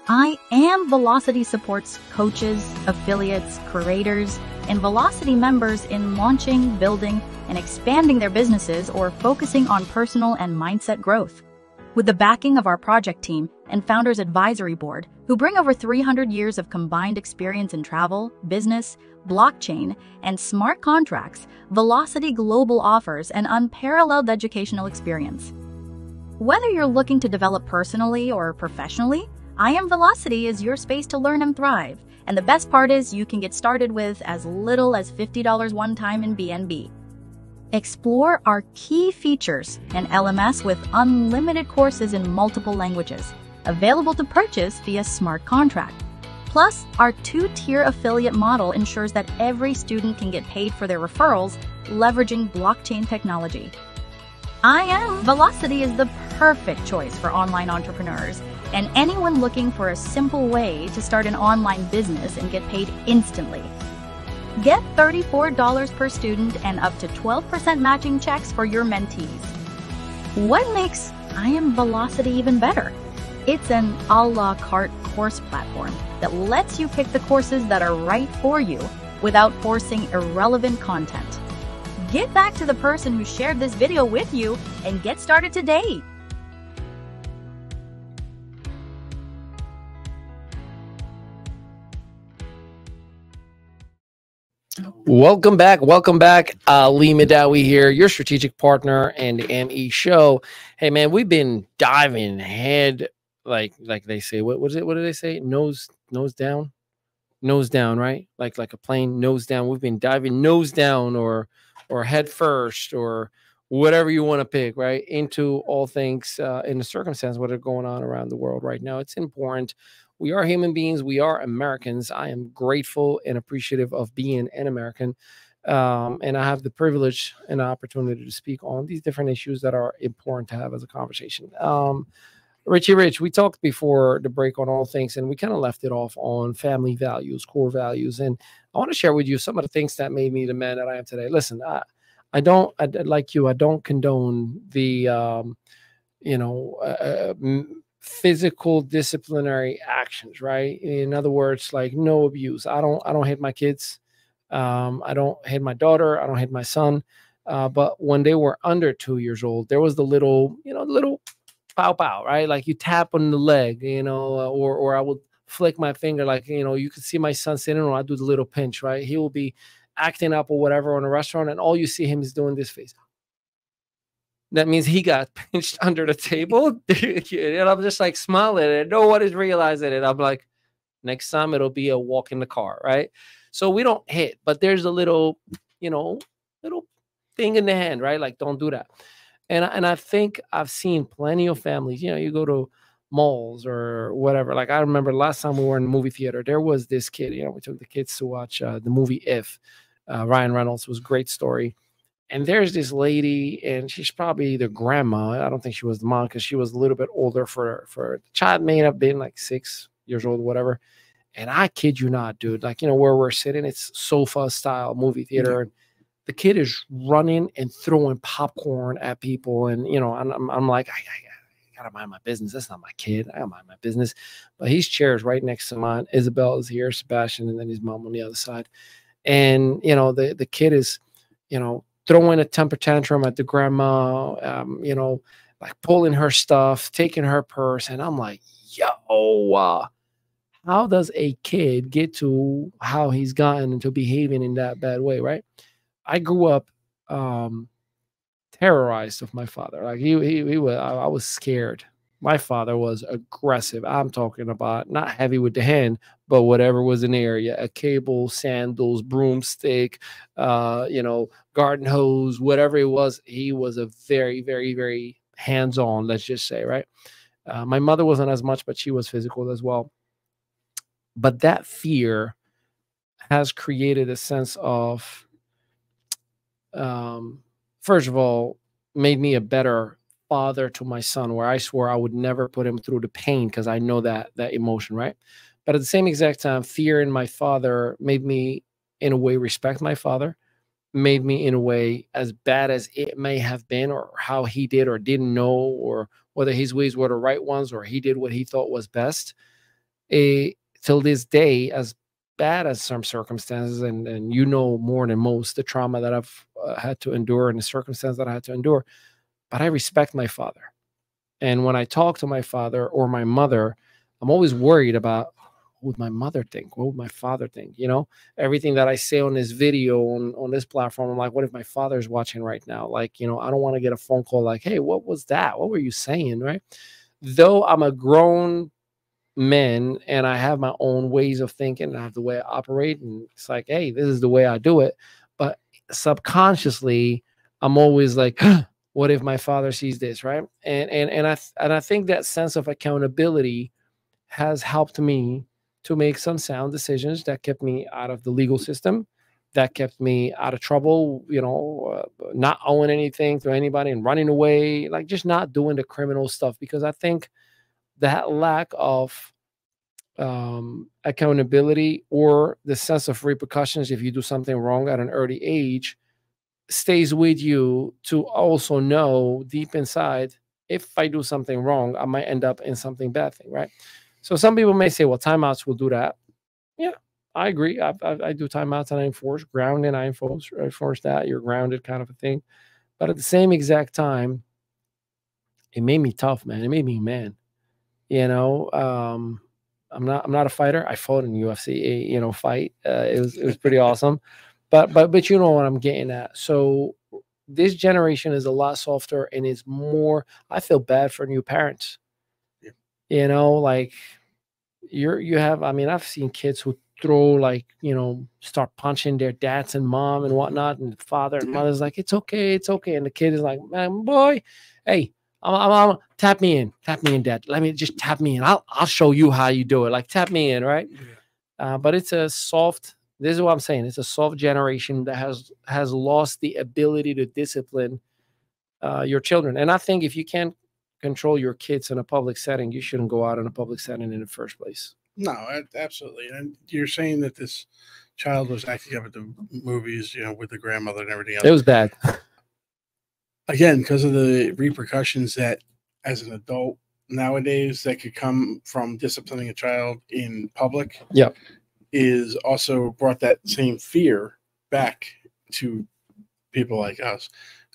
I Am Velocity supports coaches, affiliates, creators, and Velocity members in launching, building, and expanding their businesses or focusing on personal and mindset growth. With the backing of our project team and Founders Advisory Board, who bring over 300 years of combined experience in travel, business, blockchain, and smart contracts, Velocity Global offers an unparalleled educational experience. Whether you're looking to develop personally or professionally, I Am Velocity is your space to learn and thrive. And the best part is you can get started with as little as $50 one time in BNB. Explore our key features and LMS with unlimited courses in multiple languages, available to purchase via smart contract. Plus, our two-tier affiliate model ensures that every student can get paid for their referrals, leveraging blockchain technology. I Am Velocity is the perfect choice for online entrepreneurs and anyone looking for a simple way to start an online business and get paid instantly. Get $34 per student and up to 12% matching checks for your mentees. What makes I Am Velocity even better? It's an a la carte course platform that lets you pick the courses that are right for you without forcing irrelevant content. Get back to the person who shared this video with you and get started today. Welcome back. Welcome back. Ali Madawi here, your strategic partner and the ME show. Hey man, we've been diving head like they say. What was it? What did they say? Nose down? Nose down, right? Like a plane, nose down. We've been diving nose down or head first or whatever you want to pick, right? Into all things in the circumstance what are going on around the world right now. It's important. We are human beings. We are Americans. I am grateful and appreciative of being an American. And I have the privilege and the opportunity to speak on these different issues that are important to have as a conversation. Richie Rich, we talked before the break on all things, and we kind of left it off on family values, core values. And I want to share with you some of the things that made me the man that I am today. Listen, I don't condone the, physical disciplinary actions, right? In other words, like no abuse. I don't hit my kids. I don't hit my daughter. I don't hit my son. But when they were under 2 years old, there was the little pow pow, right? Like you tap on the leg, or I would flick my finger, like, you could see my son sitting, or I do the little pinch, right? He will be acting up or whatever on a restaurant, and all you see him is doing this face. That means he got pinched under the table. And I'm just like smiling, and no one is realizing it. I'm like, next time it'll be a walk in the car, right? So we don't hit, but there's a little thing in the hand, right? Like, don't do that. And I think I've seen plenty of families, you go to malls or whatever. Like I remember last time we were in the movie theater, there was this kid, we took the kids to watch the movie If. Ryan Reynolds was a great story. And there's this lady, and she's probably the grandma. I don't think she was the mom because she was a little bit older for the child may have been like 6 years old, whatever. And I kid you not, dude, like, where we're sitting, it's sofa style movie theater. And the kid is running and throwing popcorn at people. And, I'm like, I gotta mind my business. That's not my kid. I gotta mind my business. But his chair is right next to mine. Isabel is here, Sebastian, and then his mom on the other side. And, the kid is, throwing a temper tantrum at the grandma, like pulling her stuff, taking her purse. And I'm like, yo, how does a kid get to how he's gotten into behaving in that bad way, right? I grew up terrorized of my father. Like he was, I was scared. My father was aggressive. I'm talking about not heavy with the hand, but whatever was in the area, a cable, sandals, broomstick, garden hose, whatever it was. He was a very, very, very hands-on, let's just say, right? My mother wasn't as much, but she was physical as well. But that fear has created a sense of, first of all, made me a better father to my son, where I swore I would never put him through the pain because I know that emotion, right? But at the same exact time, fear in my father made me, in a way, respect my father, made me, in a way, as bad as it may have been, or how he did or didn't know, or whether his ways were the right ones, or he did what he thought was best. Till this day, as bad as some circumstances, and more than most, the trauma that I've had to endure and the circumstance that I had to endure, but I respect my father. And when I talk to my father or my mother, I'm always worried about what would my mother think? What would my father think? You know, everything that I say on this video, on this platform, I'm like, what if my father's watching right now? Like, you know, I don't want to get a phone call like, hey, what was that? What were you saying? Right. Though I'm a grown man and I have my own ways of thinking and I have the way I operate, and it's like, hey, this is the way I do it. But subconsciously, I'm always like, what if my father sees this? Right. And I think that sense of accountability has helped me to make some sound decisions that kept me out of the legal system, that kept me out of trouble, you know, not owing anything to anybody and running away, like just not doing the criminal stuff. Because I think that lack of accountability or the sense of repercussions if you do something wrong at an early age stays with you to also know deep inside, if I do something wrong, I might end up in something bad thing, right? So some people may say, well, timeouts will do that. Yeah, I agree. I do timeouts and I enforce grounding. I enforce that you're grounded kind of a thing. But at the same exact time, it made me tough, man. It made me man. You know, I'm not a fighter. I fought in UFC, you know, fight. It was pretty awesome. But you know what I'm getting at. So this generation is a lot softer and is more. I feel bad for new parents. You know, like you have, I mean, I've seen kids who throw, like, you know, start punching their dads and mom and whatnot, and father and mother's like, it's okay, it's okay. And the kid is like, man, boy, hey, I'm tap me in, dad. Let me just tap me in. I'll show you how you do it. Like, tap me in, right? Yeah. But it's a soft, this is what I'm saying. It's a soft generation that has lost the ability to discipline your children. And I think if you can't control your kids in a public setting, you shouldn't go out in a public setting in the first place. No, absolutely. And you're saying that this child was acting up at the movies, you know, with the grandmother and everything else. It was bad. Again, because of the repercussions that as an adult nowadays that could come from disciplining a child in public. Yep. Is also brought that same fear back to people like us,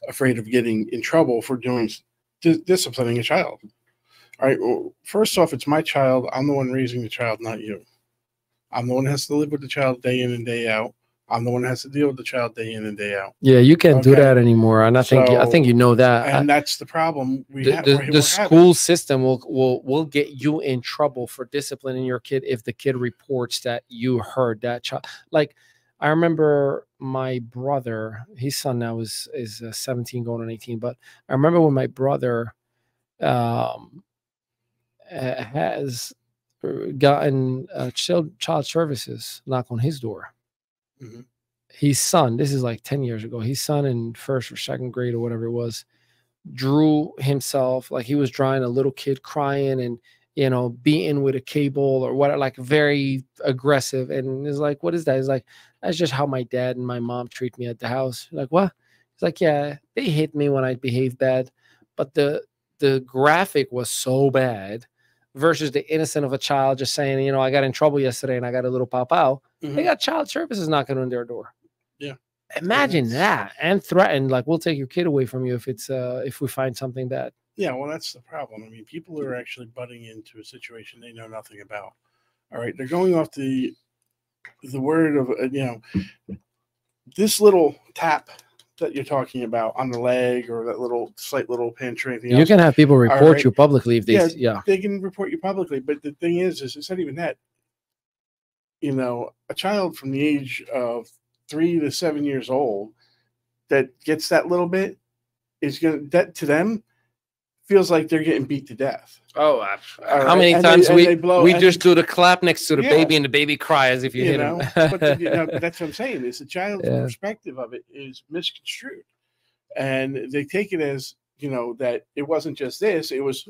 afraid of getting in trouble for doing disciplining a child. All right. Well, first off, it's my child. I'm the one raising the child, not you. I'm the one who has to live with the child day in and day out. I'm the one who has to deal with the child day in and day out. Yeah, you can't do that anymore. And I think you know that. And that's the problem. The school system will get you in trouble for disciplining your kid if the kid reports that you heard that child. Like, I remember my brother, his son now is 17 going on 18. But I remember when my brother has gotten child services knock on his door. Mm-hmm. His son, this is like 10 years ago, his son in first or second grade or whatever it was, drew himself, like he was drawing a little kid crying and, you know, beaten with a cable or what, like very aggressive. And it's like, what is that? He's like, that's just how my dad and my mom treat me at the house. Like, what? It's like, yeah, they hit me when I behave bad. But the graphic was so bad versus the innocent of a child just saying, you know, I got in trouble yesterday and I got a little pop-out. Mm-hmm. They got child services knocking on their door. Yeah. Imagine that, and threaten, like, we'll take your kid away from you if it's if we find something bad. Yeah, well, that's the problem. I mean, people are actually butting into a situation they know nothing about. All right, they're going off the word of you know, this little tap that you're talking about on the leg or that little slight little pinch or anything else. You can have people report you publicly if they they can report you publicly. But the thing is it's not even that. You know, a child from the age of 3 to 7 years old that gets that little bit is going to, that to them feels like they're getting beat to death. Oh, how many times we just do the clap next to the baby and the baby cries if you hit him. But that's what I'm saying is the child's perspective of it is misconstrued. And they take it as, you know, that it wasn't just this, it was,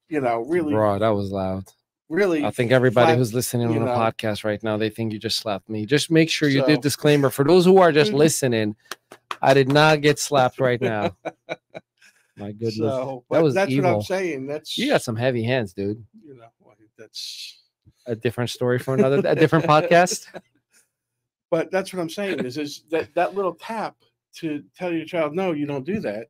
you know, really. Bro, that was loud. Really, I think everybody who's listening on the podcast right now, they think you just slapped me. Just make sure you did disclaimer. For those who are just listening, I did not get slapped right now. My goodness. That's evil. What I'm saying. You got some heavy hands, dude. You know, that's a different story for a different podcast. But that's what I'm saying is that little tap to tell your child, no, you don't do that.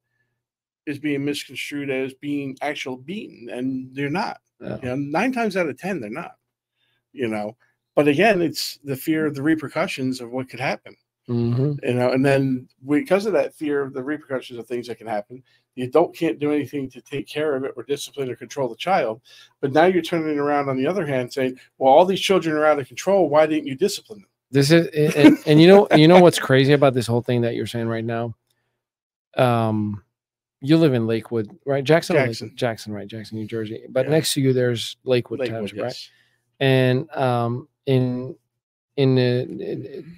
is being misconstrued as being actual beaten, and they're not. Yeah. 9 times out of 10, they're not. But again, it's the fear of the repercussions of what could happen. And then because of that fear of the repercussions of things that can happen, the adult can't do anything to take care of it or discipline or control the child. But now you're turning around on the other hand saying, well, all these children are out of control. Why didn't you discipline them? This is, and you know what's crazy about this whole thing that you're saying right now? You live in Lakewood, right? Jackson, right? Jackson, New Jersey. But next to you, there's Lakewood Township, yes. Right? And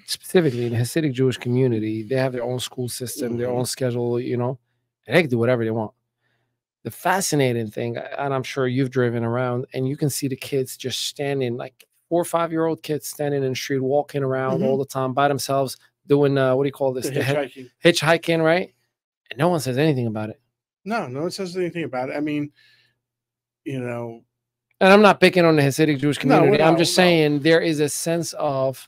specifically in the Hasidic Jewish community, they have their own school system, their own schedule, and they can do whatever they want. The fascinating thing, and I'm sure you've driven around, and you can see the kids just standing, like 4 or 5-year-old kids standing in the street, walking around all the time by themselves, doing what do you call this? Hitchhiking, right? And no one says anything about it. No one says anything about it. I mean, and I'm not picking on the Hasidic Jewish community. I'm just saying there is a sense of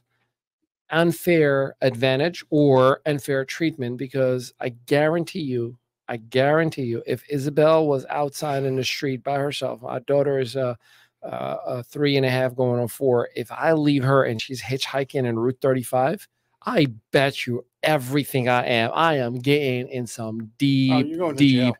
unfair advantage or unfair treatment, because I guarantee you, if Isabel was outside in the street by herself, my daughter is 3.5 going on 4. If I leave her and she's hitchhiking in Route 35, I bet you everything I am getting in some deep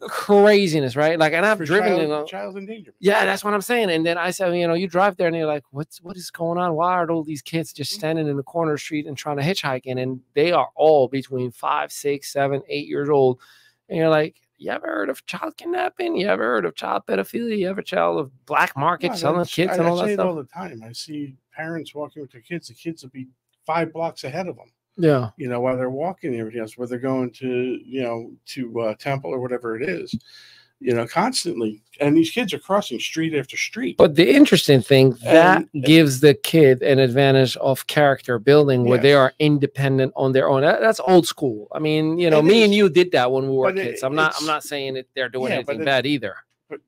craziness, right? Like, and I've driven child endangerment. Yeah, that's what I'm saying. And then I said, you drive there and you're like, what is going on? Why are all these kids just standing in the corner of the street and trying to hitchhike? And they are all between 5, 6, 7, 8 years old. And you're like, you ever heard of child kidnapping? You ever heard of child pedophilia? You ever child of black market selling kids and all that stuff? All the time. I see parents walking with their kids. The kids will be 5 blocks ahead of them. Yeah. While they're walking and everything else, where they're going to, to temple or whatever it is, constantly. And these kids are crossing street after street. But the interesting thing, that gives the kid an advantage of character building where they are independent on their own. That's old school. I mean, me and you did that when we were kids. I'm not saying that they're doing anything bad either. But,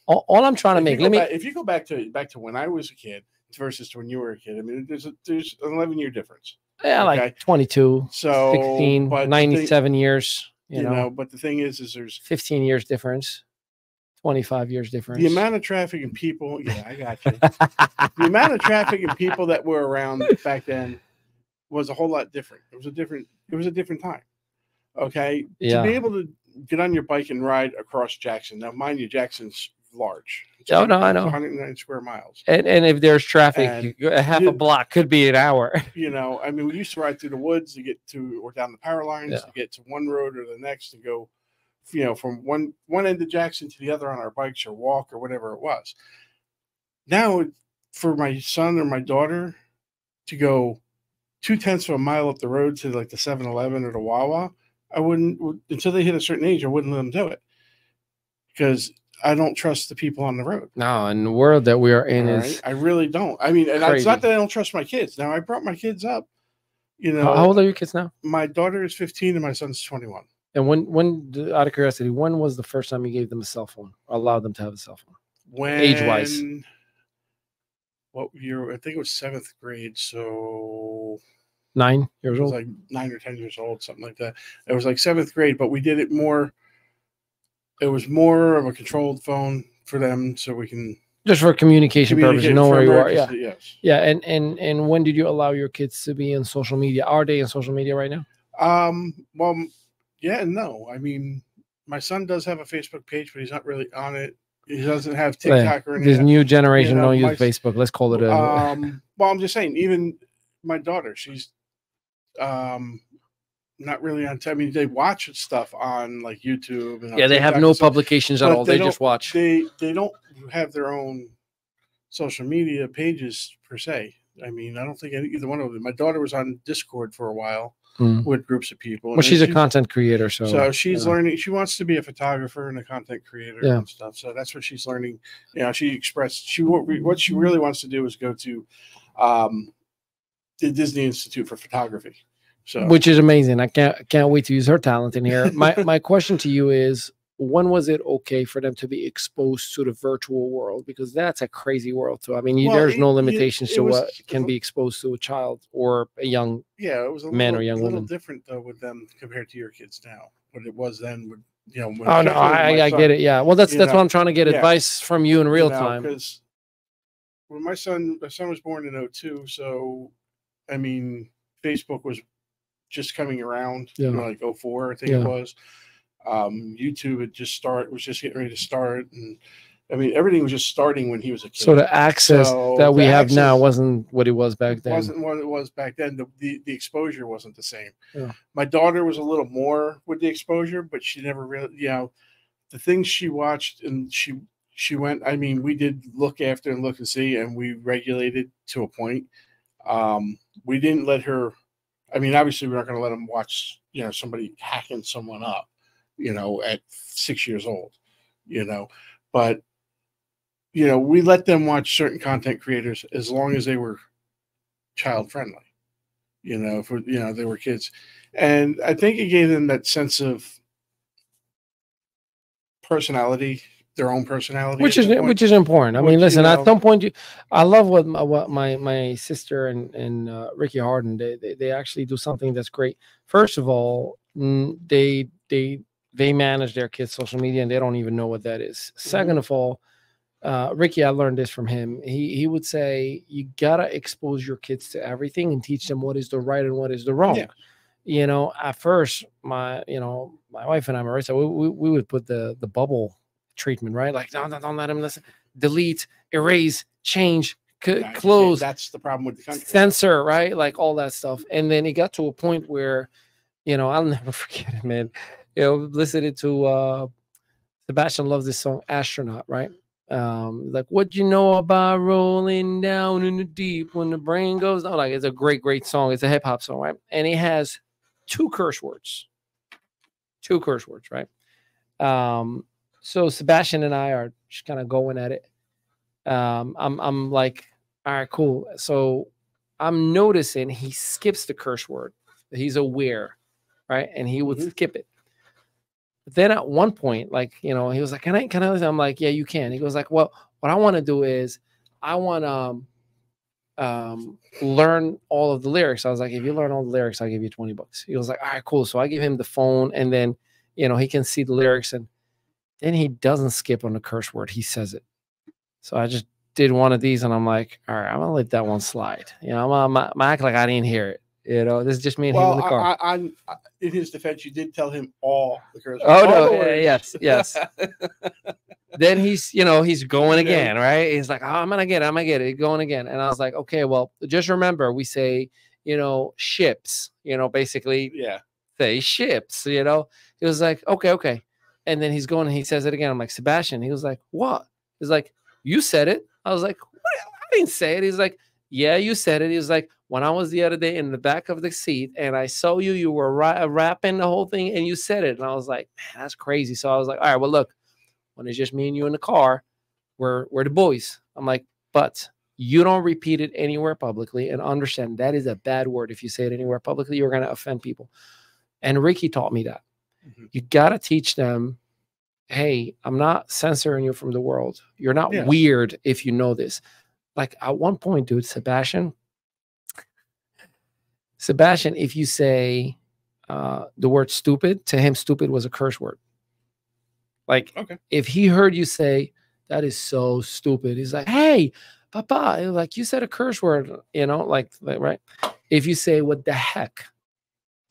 all I'm trying to make, if you go back to when I was a kid versus when you were a kid, I mean, there's an 11-year difference. Yeah, okay? Like 22, so 16, 97 years. But the thing is there's 15 years difference, 25 years difference. The amount of traffic and people, I got you. The amount of traffic and people that were around back then was a whole lot different. It was a different time. Okay. Yeah. To be able to get on your bike and ride across Jackson. Now, mind you, Jackson's large. No, I know. 109 square miles. And if there's traffic, half a block could be an hour. I mean, we used to ride through the woods to get to, or down the power lines to get to one road or the next, and go, from one end of Jackson to the other on our bikes or walk or whatever it was. Now, for my son or my daughter to go 0.2 of a mile up the road to like the 7-Eleven or the Wawa, I wouldn't, until they hit a certain age, I wouldn't let them do it, because I don't trust the people on the road. No, and the world that we are in is I really don't. I mean, and it's not that I don't trust my kids. Now, I brought my kids up. How old are your kids now? My daughter is 15 and my son's 21. And when, out of curiosity, when was the first time you gave them a cell phone, or allowed them to have a cell phone? When age-wise? What year? I think it was 7th grade. So 9 years old, like 9 or 10 years old, something like that. It was like 7th grade, but we did it more. It was more of a controlled phone for them, so we can just for communication purposes, know where you are. Yeah, yes, yeah. And when did you allow your kids to be in social media? Are they in social media right now? Well, yeah and no. I mean, my son does have a Facebook page, but he's not really on it. He doesn't have TikTok or anything. This new generation don't use Facebook. Let's call it a. Well, I'm just saying, even my daughter, she's not really on. I mean, they watch stuff on like YouTube. And they have no publications at all. They just watch. They don't have their own social media pages per se. I mean, I don't think either one of them. My daughter was on Discord for a while with groups of people. Well, she's a content creator, so she's learning. She wants to be a photographer and a content creator and stuff. So that's what she's learning. She expressed what she really wants to do is go to the Disney Institute for Photography. So, which is amazing. I can't wait to use her talent in here. My question to you is, when was it okay for them to be exposed to the virtual world? Because that's a crazy world too. I mean, there's no limitations to what can be exposed to a child or a young it was a man or young little woman. different though with them compared to your kids now. What it was then, with, when oh no, I get it. Yeah, well, that's what I'm trying to get advice from you in real time. Because when my son was born in 2002, so I mean, Facebook was just coming around, like 2004, I think it was. YouTube had was just getting ready to start, and I mean, everything was just starting when he was a kid. So the access that we have now wasn't what it was back then. Wasn't what it was back then. The exposure wasn't the same. Yeah. My daughter was a little more with the exposure, but she never really, the things she watched, and she went. I mean, we did look after and look and see, and we regulated to a point. We didn't let her. I mean, obviously, we're not going to let them watch, somebody hacking someone up, at 6 years old, but, we let them watch certain content creators as long as they were child friendly, if they were kids. And I think it gave them that sense of personality, their own personality, which is important. I mean, listen, at some point, I love what my sister and Ricky Harden, they actually do something that's great. First of all, they manage their kids' social media and they don't even know what that is. Second of all, Ricky, I learned this from him. He would say, you gotta expose your kids to everything and teach them what is the right and what is the wrong. Yeah. At first, my wife and I, Marissa, we would put the bubble treatment, right? Like, don't let him listen. Delete, erase, change, close. That's the problem with the country. Censor, right? Like all that stuff. And then it got to a point where, I'll never forget it, man. Listening to Sebastian loves this song, Astronaut, right? Like, what you know about rolling down in the deep when the brain goes down? Like, it's a great song. It's a hip hop song, right? And it has two curse words, right? So Sebastian and I are just kind of going at it. I'm like, all right, cool. So I'm noticing he skips the curse word. He's aware, right? And he would skip it. But then at one point, like, he was like, can I listen? I'm like, yeah, you can. He goes like, well, what I want to do is I want to learn all of the lyrics. I was like, if you learn all the lyrics, I'll give you $20. He was like, all right, cool. So I give him the phone, and then, he can see the lyrics, and then he doesn't skip on the curse word. He says it. So I just did one of these, and I'm like, all right, I'm going to let that one slide. I'm going to act like I didn't hear it. This is just me and him in the car. In his defense, you did tell him all the curse words. Oh, no. Yes. Then he's going again, right? He's like, oh, I'm going to get it. He's going again. And I was like, okay, well, just remember, we say, ships, basically say ships, He was like, okay. And then he's going and he says it again. I'm like, Sebastian. He was like, what? He's like, you said it. I was like, what? I didn't say it. He's like, yeah, you said it. He was like, when I was the other day in the back of the seat and I saw you were rapping the whole thing and you said it. And I was like, man, that's crazy. So I was like, all right, well, look, when it's just me and you in the car, we're the boys. I'm like, but you don't repeat it anywhere publicly, and understand that is a bad word. If you say it anywhere publicly, you're going to offend people. And Ricky taught me that. You got to teach them, hey, I'm not censoring you from the world. You're not weird if you know this. Like at one point, dude, Sebastian, if you say the word stupid, to him, stupid was a curse word. Like, if he heard you say, that is so stupid, he's like, hey, Papa, like you said a curse word, like right? If you say, what the heck,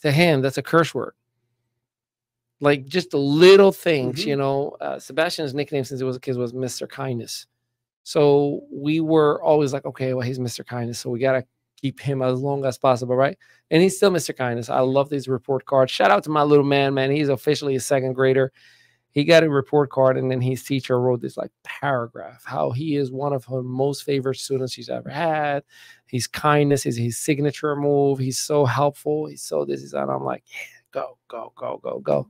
to him, that's a curse word. Like just the little things, Sebastian's nickname since he was a kid was Mr. Kindness. So we were always like, okay, well, he's Mr. Kindness, so we got to keep him as long as possible, right? And he's still Mr. Kindness. I love these report cards. Shout out to my little man. He's officially a second grader. He got a report card, and then his teacher wrote this like paragraph, how he is one of her most favorite students she's ever had. His kindness is his signature move. He's so helpful. He's so this is that. I'm like, yeah, go.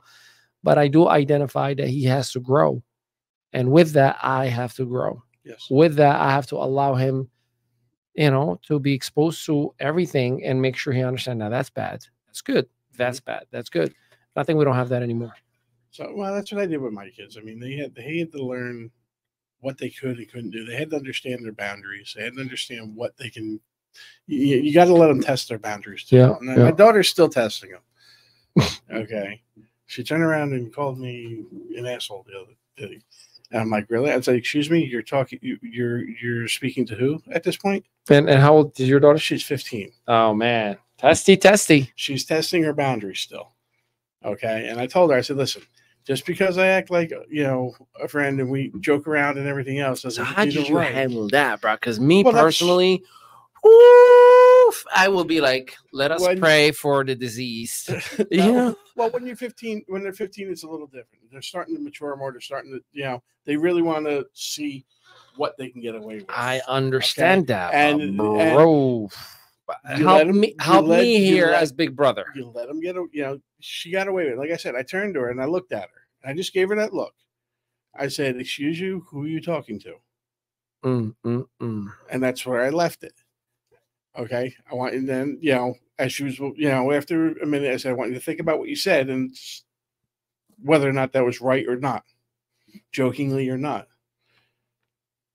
But I do identify that he has to grow. And with that, I have to grow. Yes. With that, I have to allow him, to be exposed to everything and make sure he understands. Now, that's bad. That's good. That's bad. That's good. But I think we don't have that anymore. So, well, that's what I did with my kids. I mean, they had to learn what they could and couldn't do. They had to understand their boundaries. They had to understand what they can. You got to let them test their boundaries too. Yeah, And my daughter's still testing them. Okay, she turned around and called me an asshole the other day. And I'm like, really? I was like, excuse me, you're speaking to who at this point? And how old is your daughter? She's 15. Oh man, testy. She's testing her boundaries still. Okay, and I told her, I said, listen, just because I act like a friend and we joke around and everything else doesn't. So how did you right. handle that, bro? Because me personally, oof, I will be like, let us pray for the disease. Yeah. Well, when they're 15, it's a little different. They're starting to mature more. They're starting to, they really want to see what they can get away with. I understand that, and bro. Help me here as big brother. You let them get, she got away with it. Like I said, I turned to her and I looked at her. I just gave her that look. I said, "Excuse you, who are you talking to?" And that's where I left it. Okay, and then as she was, after a minute, I said, "I want you to think about what you said and whether or not that was right or not, jokingly or not."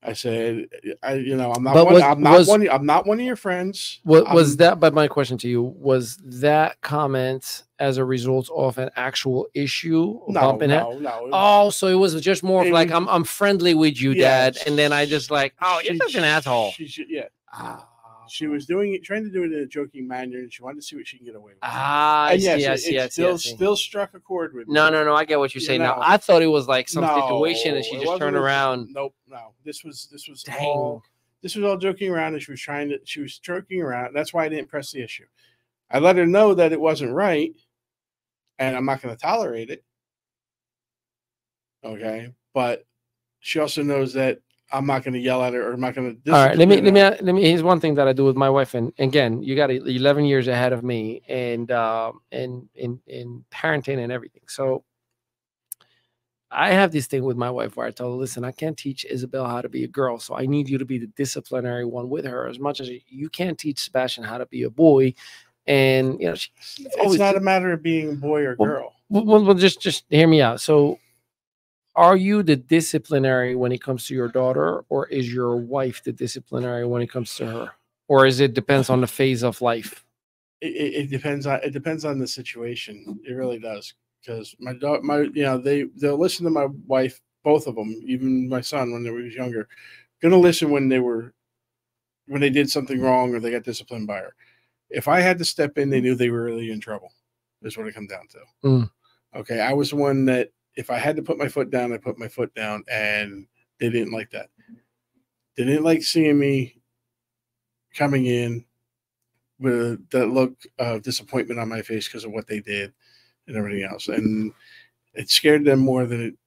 I said, I'm not one of your friends. Was that? But my question to you was that comment as a result of an actual issue? No. Oh, so it was just more of like I'm friendly with you, Dad, and then I just like, you're such an asshole. She was trying to do it in a joking manner, and she wanted to see what she can get away with. Yes. Still struck a chord with me. No. I get what you're saying. Now I thought it was like some situation, and she just turned around. Nope. This was all joking around, and she was joking around. That's why I didn't press the issue. I let her know that it wasn't right, and I'm not going to tolerate it. Okay, but she also knows that I'm not going to yell at her, or I'm not going to. All right, let me. Here's one thing that I do with my wife, and again, you got 11 years ahead of me, and in parenting and everything. So I have this thing with my wife where I tell her, listen, I can't teach Isabel how to be a girl, so I need you to be the disciplinary one with her, as much as you can't teach Sebastian how to be a boy. And it's not a matter of being a boy or girl. Well, just hear me out. So, are you the disciplinary when it comes to your daughter, or is your wife the disciplinary when it comes to her, or is it depends on the phase of life? It depends on the situation. It really does, because they'll listen to my wife, both of them, even my son when they were younger, gonna listen when they did something wrong or they got disciplined by her. If I had to step in, they knew they were really in trouble. That's what it comes down to. Okay, I was the one that if I had to put my foot down, I put my foot down, and they didn't like that. They didn't like seeing me coming in with that look of disappointment on my face because of what they did and everything else. And it scared them more than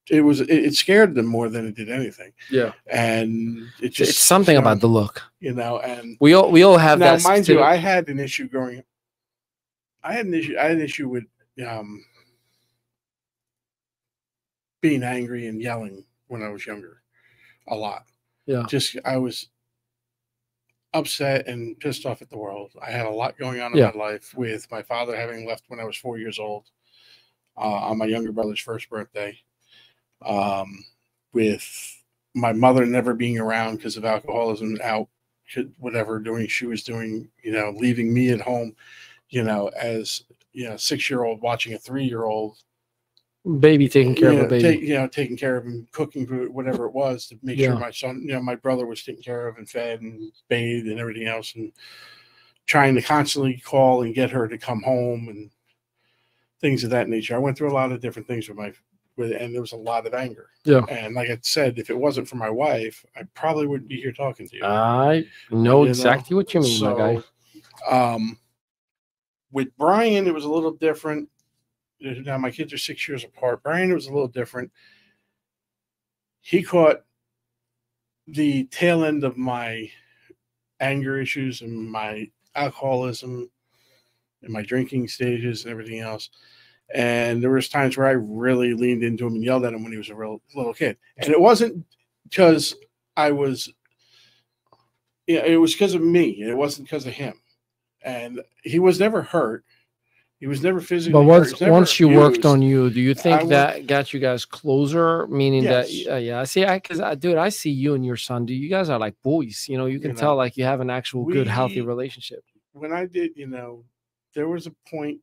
it scared them more than it did anything. Yeah. And it's something about the look. And we all have now, that. Mind you, I had an issue growing up. I had an issue with being angry and yelling when I was younger, a lot. Yeah. I was upset and pissed off at the world. I had a lot going on in my life, with my father having left when I was 4 years old, on my younger brother's first birthday, with my mother never being around because of alcoholism, she was doing, leaving me at home, as 6-year-old watching a 3-year-old baby taking care of a baby, taking care of him, cooking food, whatever it was, to make sure my son, my brother was taken care of and fed and bathed and everything else, and trying to constantly call and get her to come home and things of that nature. I went through a lot of different things and there was a lot of anger. Yeah. And like I said, if it wasn't for my wife, I probably wouldn't be here talking to you. I know exactly what you mean, my guy. With Brian, it was a little different. Now my kids are 6 years apart. Brian, it was a little different. He caught the tail end of my anger issues and my alcoholism and my drinking stages and everything else. And there was times where I really leaned into him and yelled at him when he was a real little kid. And it wasn't because I was, it was because of me. It wasn't because of him. And he was never hurt. He was never physically. But once you worked abused. on you, do you think that got you guys closer? Meaning that, yeah, I see. Dude, I see you and your son. Do you guys are like boys? You know, you can tell like you have an actual good, healthy relationship. When I did, there was a point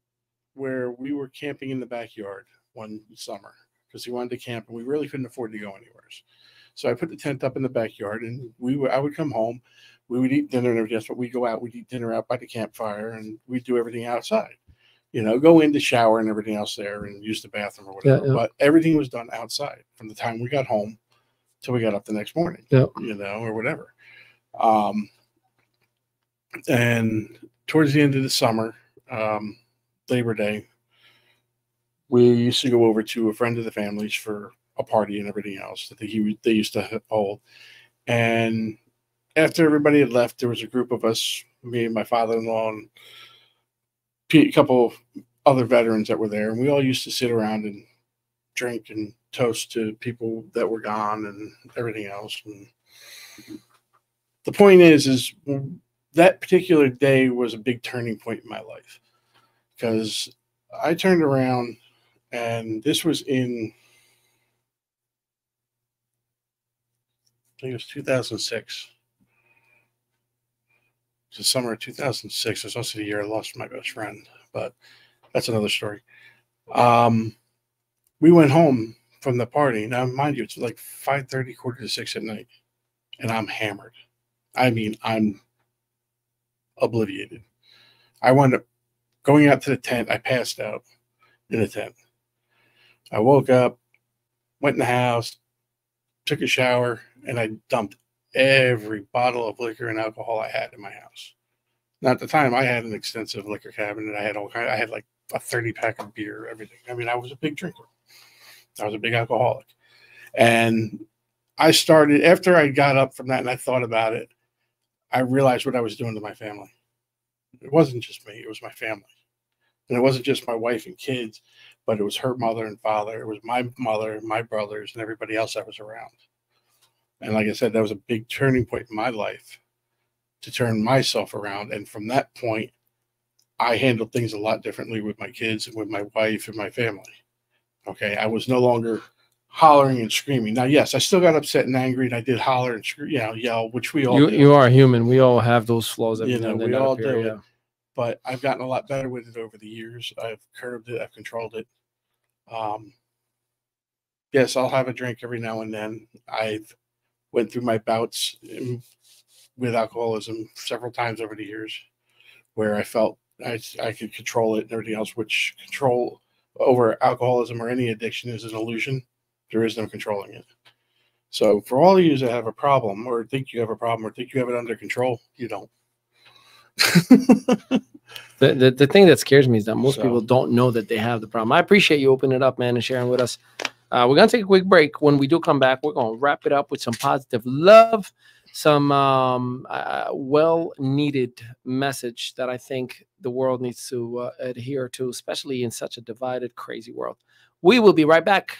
where we were camping in the backyard one summer because he wanted to camp and we really couldn't afford to go anywhere. So I put the tent up in the backyard and I would come home, we would eat dinner and everything, but we'd go out, we'd eat dinner out by the campfire and we'd do everything outside, go in the shower and everything else there and use the bathroom or whatever. Yeah. But everything was done outside from the time we got home till we got up the next morning, or whatever. And towards the end of the summer, Labor Day, we used to go over to a friend of the family's for a party and everything else that they used to hold. And after everybody had left, there was a group of us, me and my father-in-law and a couple other veterans that were there. And we all used to sit around and drink and toast to people that were gone and everything else. And the point is that particular day was a big turning point in my life because I turned around and this was in, I think it was 2006. It's the summer of 2006. It's also the year I lost my best friend, but that's another story. We went home from the party. Now, mind you, it's like 5:30, 5:45 at night, and I'm hammered. I mean, I'm obliviated. I wound up going out to the tent. I passed out in the tent. I woke up, went in the house, took a shower, and I dumped every bottle of liquor and alcohol I had in my house. Now, at the time, I had an extensive liquor cabinet. I had like a 30-pack of beer, everything. I mean, I was a big drinker. I was a big alcoholic. And I started, after I got up from that and I thought about it, I realized what I was doing to my family. It wasn't just me. It was my family. And it wasn't just my wife and kids, but it was her mother and father. It was my mother, my brothers, and everybody else that was around. And like I said, that was a big turning point in my life to turn myself around. And from that point, I handled things a lot differently with my kids and with my wife and my family. Okay, I was no longer hollering and screaming. Now, yes, I still got upset and angry, and I did holler and yell, which we all do. You are human. We all have those flaws. We all do it. But I've gotten a lot better with it over the years. I've curbed it. I've controlled it. Yes, I'll have a drink every now and then. I've went through my bouts with alcoholism several times over the years where I felt I could control it and everything else, which control over alcoholism or any addiction is an illusion. There is no controlling it. So for all of you that have a problem or think you have a problem or think you have it under control, you don't. The thing that scares me is that most people don't know that they have the problem. I appreciate you opening it up, man, and sharing with us. We're going to take a quick break. When we do come back, we're going to wrap it up with some positive love, some well-needed message that I think the world needs to adhere to, especially in such a divided, crazy world. We will be right back.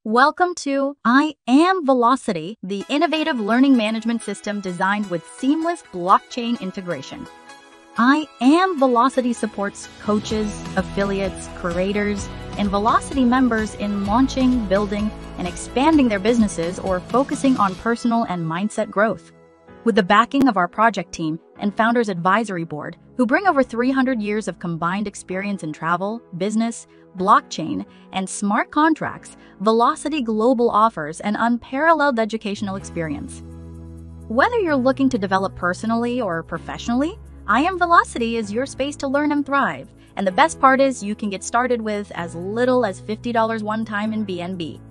Welcome to I Am Velocity, the innovative learning management system designed with seamless blockchain integration. I Am Velocity supports coaches, affiliates, creators, and Velocity members in launching, building, and expanding their businesses or focusing on personal and mindset growth. With the backing of our project team and Founders Advisory Board, who bring over 300 years of combined experience in travel, business, blockchain, and smart contracts, Velocity Global offers an unparalleled educational experience. Whether you're looking to develop personally or professionally, I Am Velocity is your space to learn and thrive. And the best part is you can get started with as little as $50 one time in BNB.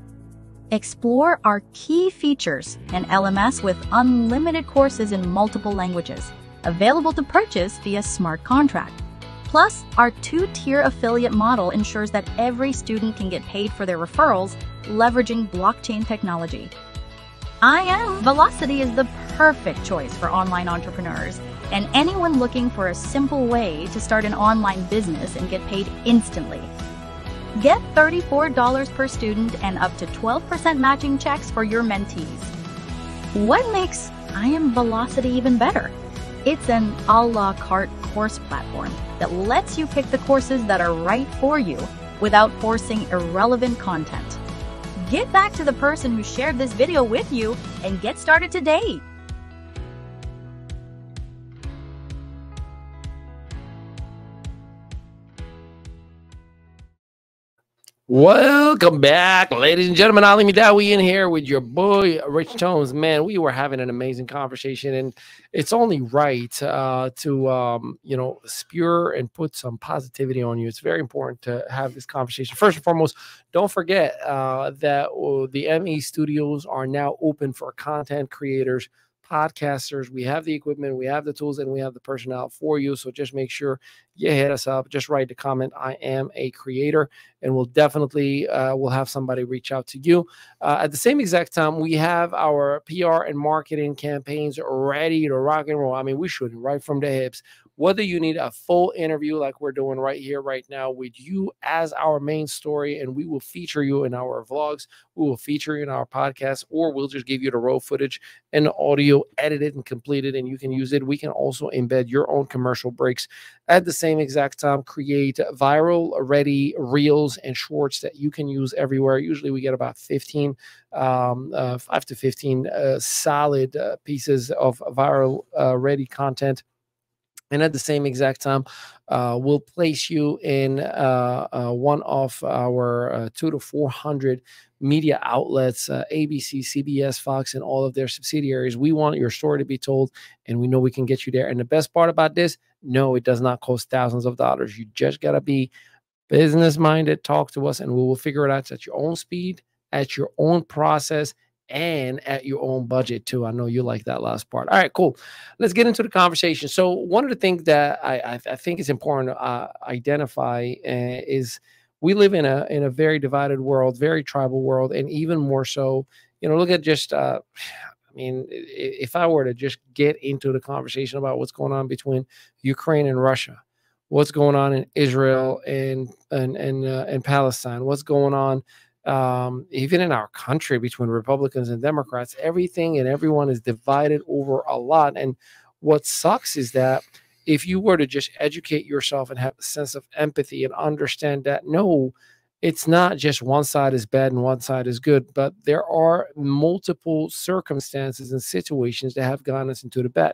Explore our key features and LMS with unlimited courses in multiple languages, available to purchase via smart contract. Plus, our two-tier affiliate model ensures that every student can get paid for their referrals, leveraging blockchain technology. I Am Velocity is the perfect choice for online entrepreneurs and anyone looking for a simple way to start an online business and get paid instantly. Get $34 per student and up to 12% matching checks for your mentees. What makes I Am Velocity even better? It's an a la carte course platform that lets you pick the courses that are right for you without forcing irrelevant content. Get back to the person who shared this video with you and get started today. Welcome back, ladies and gentlemen. Ali Midawi in here with your boy Rich Tones. Man, we were having an amazing conversation, and it's only right to spew and put some positivity on you. It's very important to have this conversation. First and foremost, don't forget that the ME studios are now open for content creators, podcasters. We have the equipment, we have the tools, and we have the personnel for you. So just make sure you hit us up. Just write the comment, I am a creator, and we'll definitely we'll have somebody reach out to you. At the same exact time, we have our PR and marketing campaigns ready to rock and roll. I mean, we shoot right from the hips. Whether you need a full interview like we're doing right here, right now, with you as our main story, and we will feature you in our vlogs, we will feature you in our podcast, or we'll just give you the raw footage and the audio edited and completed, and you can use it. We can also embed your own commercial breaks at the same exact time, create viral ready reels and shorts that you can use everywhere. Usually we get about 5 to 15 solid pieces of viral ready content. And at the same exact time, we'll place you in one of our 200 to 400 media outlets, ABC, CBS, Fox, and all of their subsidiaries. We want your story to be told, and we know we can get you there. And the best part about this, no, it does not cost thousands of dollars. You just got to be business-minded. Talk to us, and we will figure it out at your own speed, at your own process, and at your own budget too. I know you like that last part. All right, cool. Let's get into the conversation. So one of the things that I think is important to identify is we live in a very divided world, very tribal world, and even more so, look at just, I mean, if I were to just get into the conversation about what's going on between Ukraine and Russia, what's going on in Israel and Palestine, what's going on even in our country between Republicans and Democrats, everything and everyone is divided over a lot. And what sucks is that if you were to just educate yourself and have a sense of empathy and understand that, no, it's not just one side is bad and one side is good, but there are multiple circumstances and situations that have gotten us into the bed.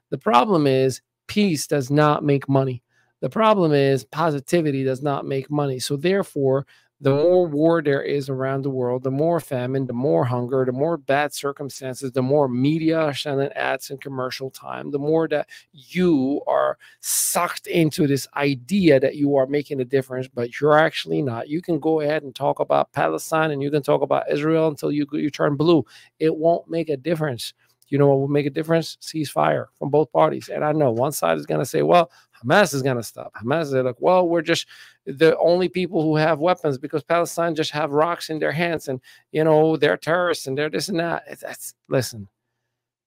The problem is peace does not make money. The problem is positivity does not make money. So therefore, the more war there is around the world, the more famine, the more hunger, the more bad circumstances, the more media are sending ads and commercial time, the more that you are sucked into this idea that you are making a difference, but you're actually not. You can go ahead and talk about Palestine and you can talk about Israel until you turn blue. It won't make a difference. You know what will make a difference? Ceasefire from both parties. And I know one side is going to say, well, Hamas is going to stop. Hamas is like, well, we're just the only people who have weapons because Palestine just have rocks in their hands and, they're terrorists and they're this and that. Listen,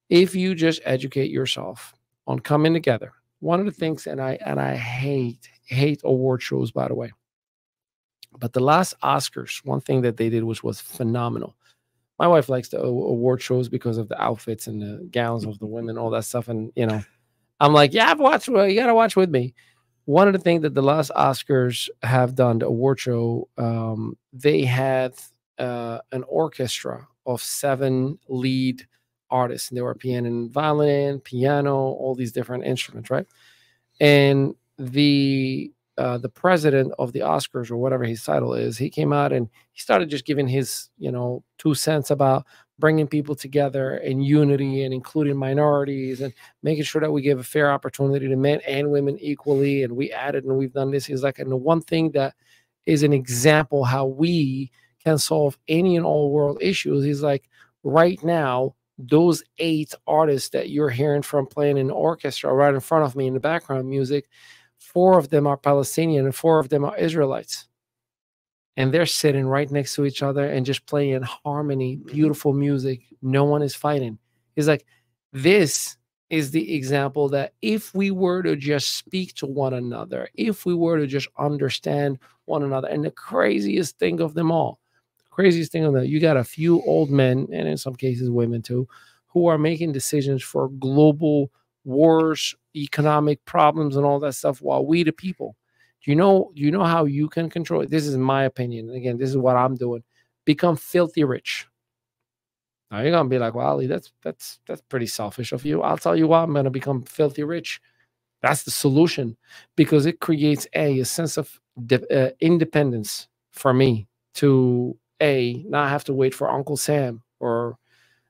if you just educate yourself on coming together, one of the things, and I hate award shows, by the way, but the last Oscars, one thing that they did was phenomenal. My wife likes the award shows because of the outfits and the gowns of the women, all that stuff. And, I'm like, yeah, I've watched. Well, you got to watch with me. One of the things that the last Oscars have done, the award show, they had an orchestra of 7 lead artists. And they were violin, piano, all these different instruments, right? And the president of the Oscars, or whatever his title is, he came out and he started just giving his 2 cents about bringing people together and unity and including minorities and making sure that we give a fair opportunity to men and women equally. And we added and we've done this. He's like, and the one thing that is an example how we can solve any and all world issues. He's like, right now, those 8 artists that you're hearing from playing in the orchestra right in front of me in the background music, 4 of them are Palestinian and 4 of them are Israelites. And they're sitting right next to each other and just playing harmony, beautiful music. No one is fighting. He's like, this is the example that if we were to just speak to one another, if we were to just understand one another, and the craziest thing of them all, you got a few old men, and in some cases women too, who are making decisions for global wars, economic problems, and all that stuff, while we, the people, do you know how you can control it? This is my opinion. Again, this is what I'm doing. Become filthy rich. Now you're gonna be like, well, Ali, that's pretty selfish of you. I'll tell you why I'm gonna become filthy rich. That's the solution, because it creates a sense of independence for me to not have to wait for Uncle Sam or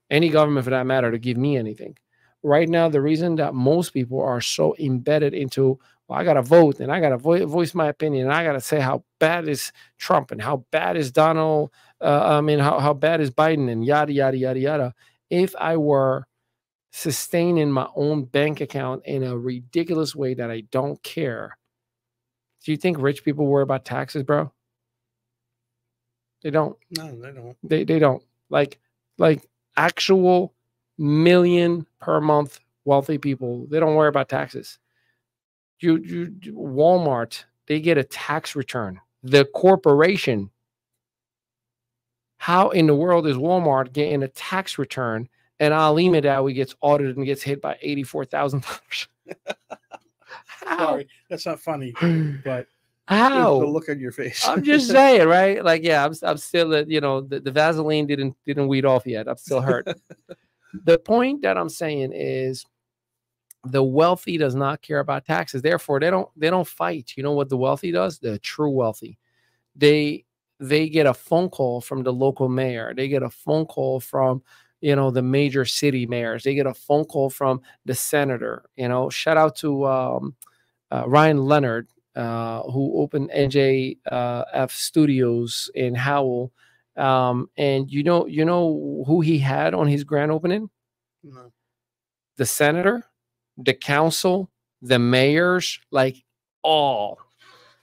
any government for that matter to give me anything. Right now, the reason that most people are so embedded into, well, I got to vote and I got to voice my opinion and I got to say how bad is Trump and how bad is Donald, how bad is Biden and yada, yada, yada, yada. If I were sustaining my own bank account in a ridiculous way that I don't care, do you think rich people worry about taxes, bro? They don't. No, they don't. They don't. Like actual million per month wealthy people, they don't worry about taxes. You Walmart, they get a tax return. The corporation, how in the world is Walmart getting a tax return and Ali Madawi gets audited and gets hit by $84,000? Sorry, that's not funny, but how? The look on your face. I'm just saying, right? Like, yeah, I'm still, the Vaseline didn't weed off yet. I'm still hurt. The point that I'm saying is the wealthy does not care about taxes. Therefore, they don't fight. You know what the wealthy does? The true wealthy. They get a phone call from the local mayor. They get a phone call from, the major city mayors. They get a phone call from the senator. Shout out to Ryan Leonard, who opened NJF Studios in Howell. And you know who he had on his grand opening? No. The senator, the council, the mayors, like all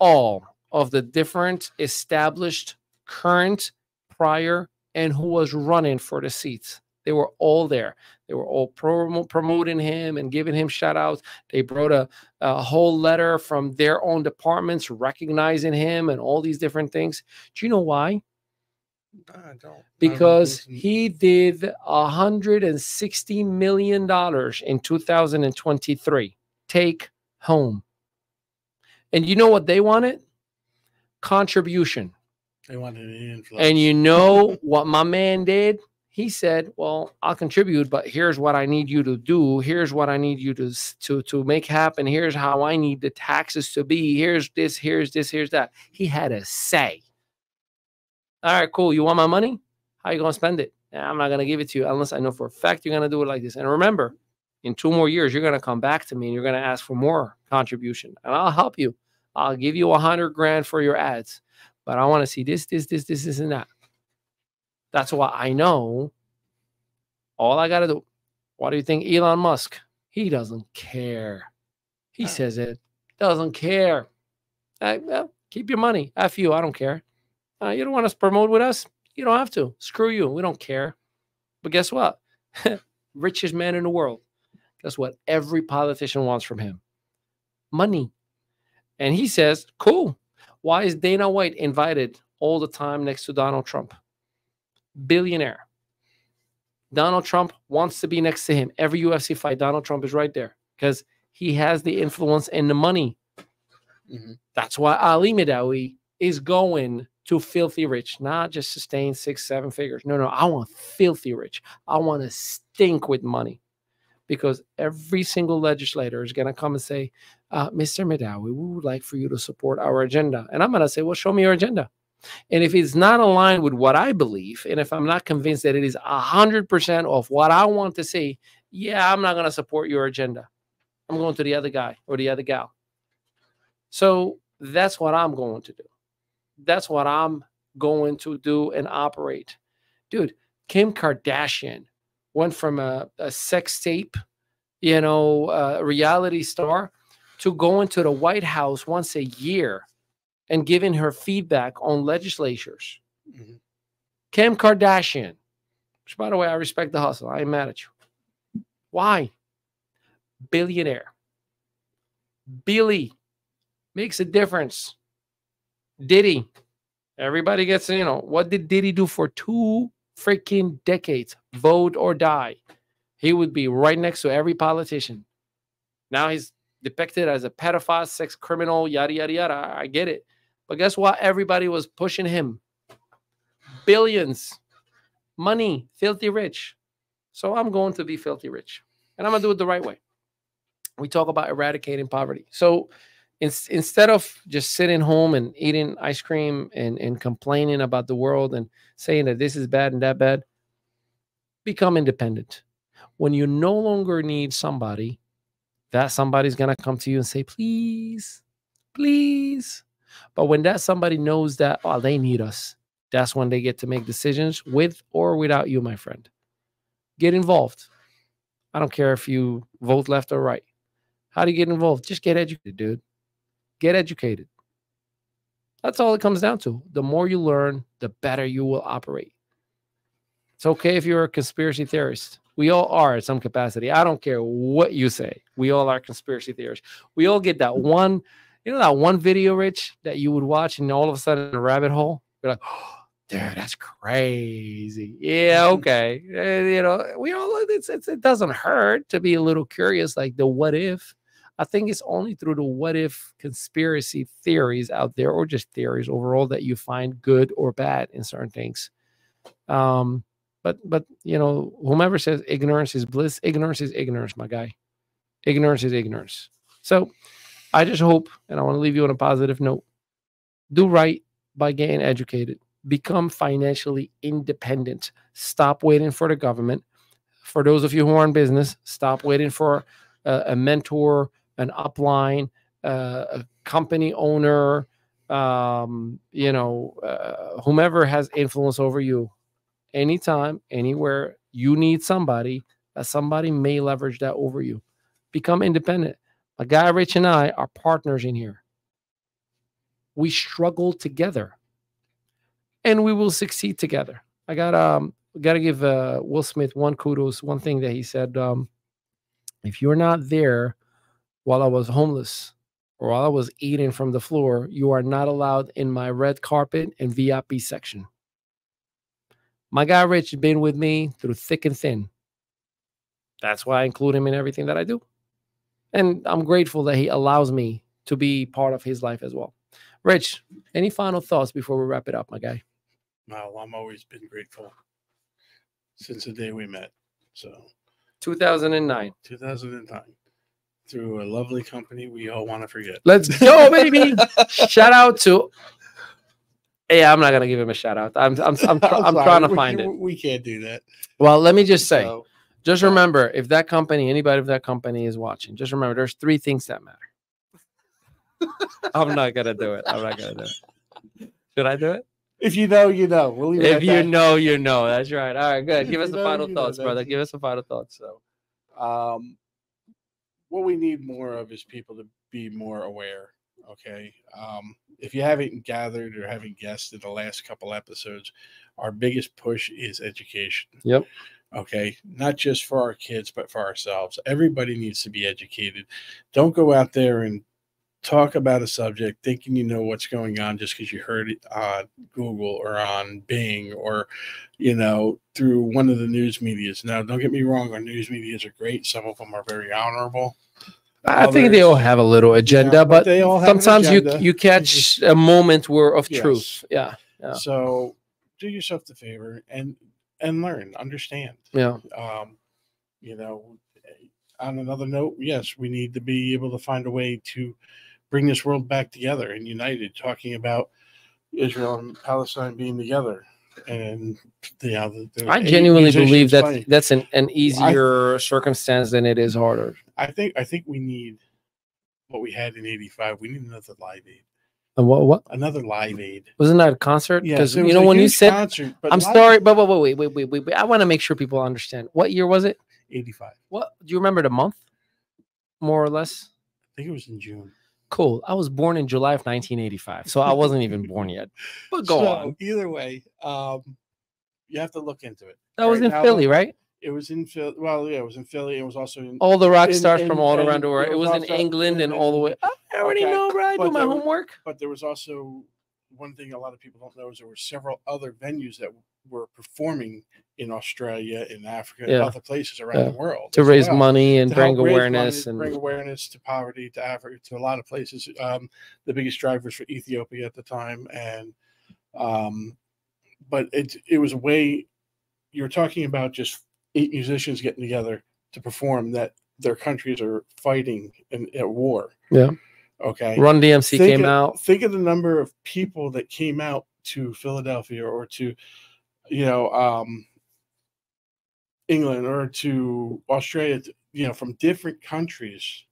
of the different established, current, prior, and who was running for the seats. They were all there. They were all promoting him and giving him shout outs. They brought a whole letter from their own departments recognizing him and all these different things. Do you know why? I don't. Because he did $160 million in 2023 take home. And you know what they wanted? Contribution. They wanted an influence. And you know what my man did? He said, well, I'll contribute, but here's what I need you to do. Here's what I need you to make happen. Here's how I need the taxes to be. Here's this, here's that. He had a say. All right, cool. You want my money? How are you going to spend it? I'm not going to give it to you unless I know for a fact you're going to do it like this. And remember, in 2 more years, you're going to come back to me and you're going to ask for more contribution. And I'll help you. I'll give you $100 grand for your ads. But I want to see this, and that. That's why I know all I got to do. What do you think Elon Musk? He doesn't care. He says it. Doesn't care. Keep your money. F you. I don't care. You don't want to promote with us? You don't have to. Screw you. We don't care. But guess what? Richest man in the world. Guess what? Every politician wants from him. Money. And he says, cool. Why is Dana White invited all the time next to Donald Trump? Billionaire. Donald Trump wants to be next to him. Every UFC fight, Donald Trump is right there because he has the influence and the money. Mm-hmm. That's why Ali Madawi is going to filthy rich, not just sustain 6-7 figures. No, I want filthy rich. I want to stink with money because every single legislator is going to come and say, Mr. Madawi, we would like for you to support our agenda. And I'm going to say, well, show me your agenda. And if it's not aligned with what I believe, and if I'm not convinced that it is 100% of what I want to see, yeah, I'm not going to support your agenda. I'm going to the other guy or the other gal. So that's what I'm going to do. That's what I'm going to do and operate. Dude, Kim Kardashian went from a sex tape, reality star to going to the White House once a year and giving her feedback on legislatures. Mm-hmm. Kim Kardashian, which, by the way, I respect the hustle. I ain't mad at you. Why? Billionaire. Billy makes a difference. Diddy. Everybody gets, what did Diddy do for 2 freaking decades? Vote or die. He would be right next to every politician. Now he's depicted as a pedophile, sex criminal, yada, yada, yada. I get it. But guess what? Everybody was pushing him. Billions. Money. Filthy rich. So I'm going to be filthy rich. And I'm going to do it the right way. We talk about eradicating poverty. So instead of just sitting home and eating ice cream and complaining about the world and saying that this is bad and that bad, become independent. When you no longer need somebody, that somebody's going to come to you and say, please, please. But when that somebody knows that, oh, they need us, that's when they get to make decisions with or without you, my friend. Get involved. I don't care if you vote left or right. How do you get involved? Just get educated, dude. Get educated. That's all it comes down to. The more you learn, the better you will operate. It's okay if you're a conspiracy theorist. We all are at some capacity. I don't care what you say. We all are conspiracy theorists. We all get that one, that one video, Rich, that you would watch and all of a sudden in a rabbit hole, you're like, oh, dude, that's crazy. Yeah, okay. We all, it doesn't hurt to be a little curious, like the what if. I think it's only through the what if conspiracy theories out there, or just theories overall, that you find good or bad in certain things. But whomever says ignorance is bliss, ignorance is ignorance, my guy. Ignorance is ignorance. So I just hope, and I want to leave you on a positive note, do right by getting educated. Become financially independent. Stop waiting for the government. For those of you who are in business, stop waiting for a mentor, an upline, a company owner, whomever has influence over you. Anytime, anywhere you need somebody, that somebody may leverage that over you. Become independent. My guy Rich and I are partners in here. We struggle together, and we will succeed together. I gotta give Will Smith one kudos. One thing that he said: if you're not there while I was homeless or while I was eating from the floor, you are not allowed in my red carpet and VIP section. My guy Rich has been with me through thick and thin. That's why I include him in everything that I do. And I'm grateful that he allows me to be part of his life as well. Rich, any final thoughts before we wrap it up, my guy? Well, I'm always been grateful since the day we met. So 2009. 2009. Through a lovely company we all want to forget. Let's go, baby. Shout out to... Yeah, I'm not gonna give him a shout out. I'm trying to find it. We can't do that. Well, let me just say, just remember, if that company, anybody of that company is watching, just remember, there's 3 things that matter. I'm not gonna do it. Should I do it? If you know, you know. We'll leave it if you know, you know. That's right. All right, good. Give us some final thoughts, brother. Give us some final thoughts. So, what we need more of is people to be more aware. Okay. If you haven't gathered or haven't guessed in the last couple episodes, our biggest push is education. Yep. Okay. Not just for our kids, but for ourselves. Everybody needs to be educated. Don't go out there and talk about a subject thinking you know what's going on just because you heard it on Google or on Bing or, through one of the news medias. Now, don't get me wrong. Our news medias are great. Some of them are very honorable. I think they all have a little agenda, but they all have sometimes you catch a moment of truth. Yeah. So do yourself the favor and learn, understand. Yeah. On another note, yes, we need to be able to find a way to bring this world back together and united, talking about Israel and Palestine being together. And I genuinely believe that's an easier circumstance than it is harder. I think we need what we had in '85. We need another Live Aid. And what? Another Live Aid. Wasn't that a concert? Because when you said concert, I'm sorry, but wait. I want to make sure people understand. What year was it? '85. What do you remember the month? More or less. I think it was in June. Cool. I was born in July of 1985, so I wasn't even born yet. But go on. Either way, you have to look into it. That was in Philly, right? It was in Philly. Well, yeah, it was in Philly. It was also in all the rock stars from all around the world. It was in England and all the way. I already know, bro. I do my homework. But there was also one thing a lot of people don't know is there were several other venues that were performing in Australia, in Africa, and other places around the world to raise money and bring awareness to poverty, to Africa, to a lot of places. The biggest drivers for Ethiopia at the time, and but it was a way. You're talking about just 8 musicians getting together to perform that their countries are fighting at war. Yeah. Okay. Run DMC came out. Think of the number of people that came out to Philadelphia or to, England or to Australia, from different countries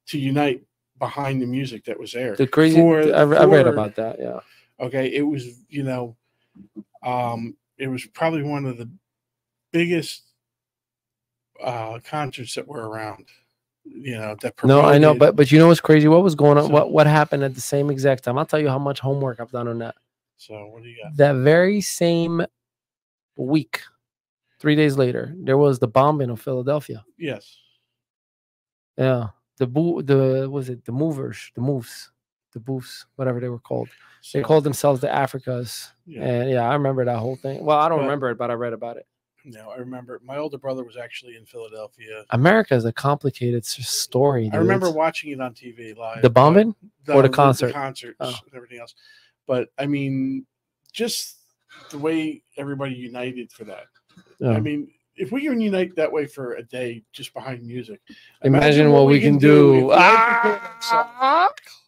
to unite behind the music that was there. The crazy. I read about that. Yeah. Okay. It was, it was probably one of the biggest concerts that were around. That promoted. No, I know, but you know what's crazy? What was going on? What happened at the same exact time? I'll tell you how much homework I've done on that. So what do you got? That very same week, 3 days later, there was the bombing of Philadelphia. Yes. Yeah. The Booths, whatever they were called. So, they called themselves the Africas. Yeah. And I remember that whole thing. Well, I don't remember it, but I read about it. No, I remember my older brother was actually in Philadelphia. America is a complicated story. Dude. I remember watching it on TV live. The bombing or the concert? The concerts and everything else. But I mean, just the way everybody united for that. Yeah. I mean, if we can unite that way for a day just behind music, imagine what we can do.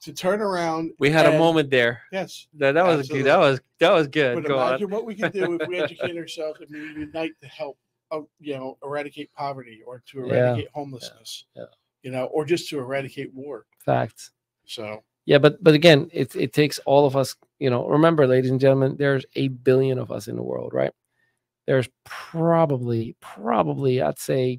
To turn around. We had a moment there. Yes. That was good. That was good. But imagine what we can do if we educate ourselves and we unite to help, eradicate poverty or to eradicate homelessness, or just to eradicate war. Facts. So. Yeah, but again, it takes all of us. Remember, ladies and gentlemen, there's 8 billion of us in the world, right? There's probably, I'd say,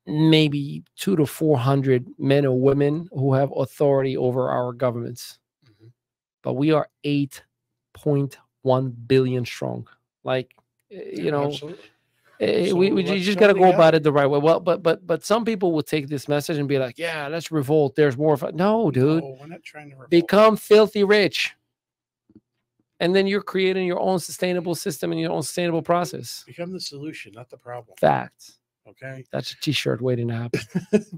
maybe 200 to 400 men or women who have authority over our governments. Mm-hmm. But we are 8.1 billion strong. Like, we just got to go about it the right way. Well, but some people will take this message and be like, yeah, let's revolt. There's more. No, dude. No, we're not trying to revolt. Become filthy rich. And then you're creating your own sustainable system and your own sustainable process. Become the solution, not the problem. Facts. Okay. That's a t-shirt waiting to happen.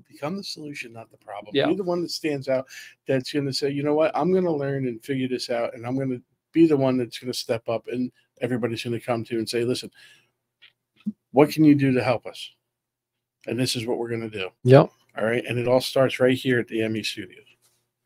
Become the solution, not the problem. Yeah. Be the one that stands out, that's going to say, you know what, I'm going to learn and figure this out. And I'm going to be the one that's going to step up and everybody's going to come to and say, listen, what can you do to help us? And this is what we're going to do. Yep. All right. And it all starts right here at the ME Studios.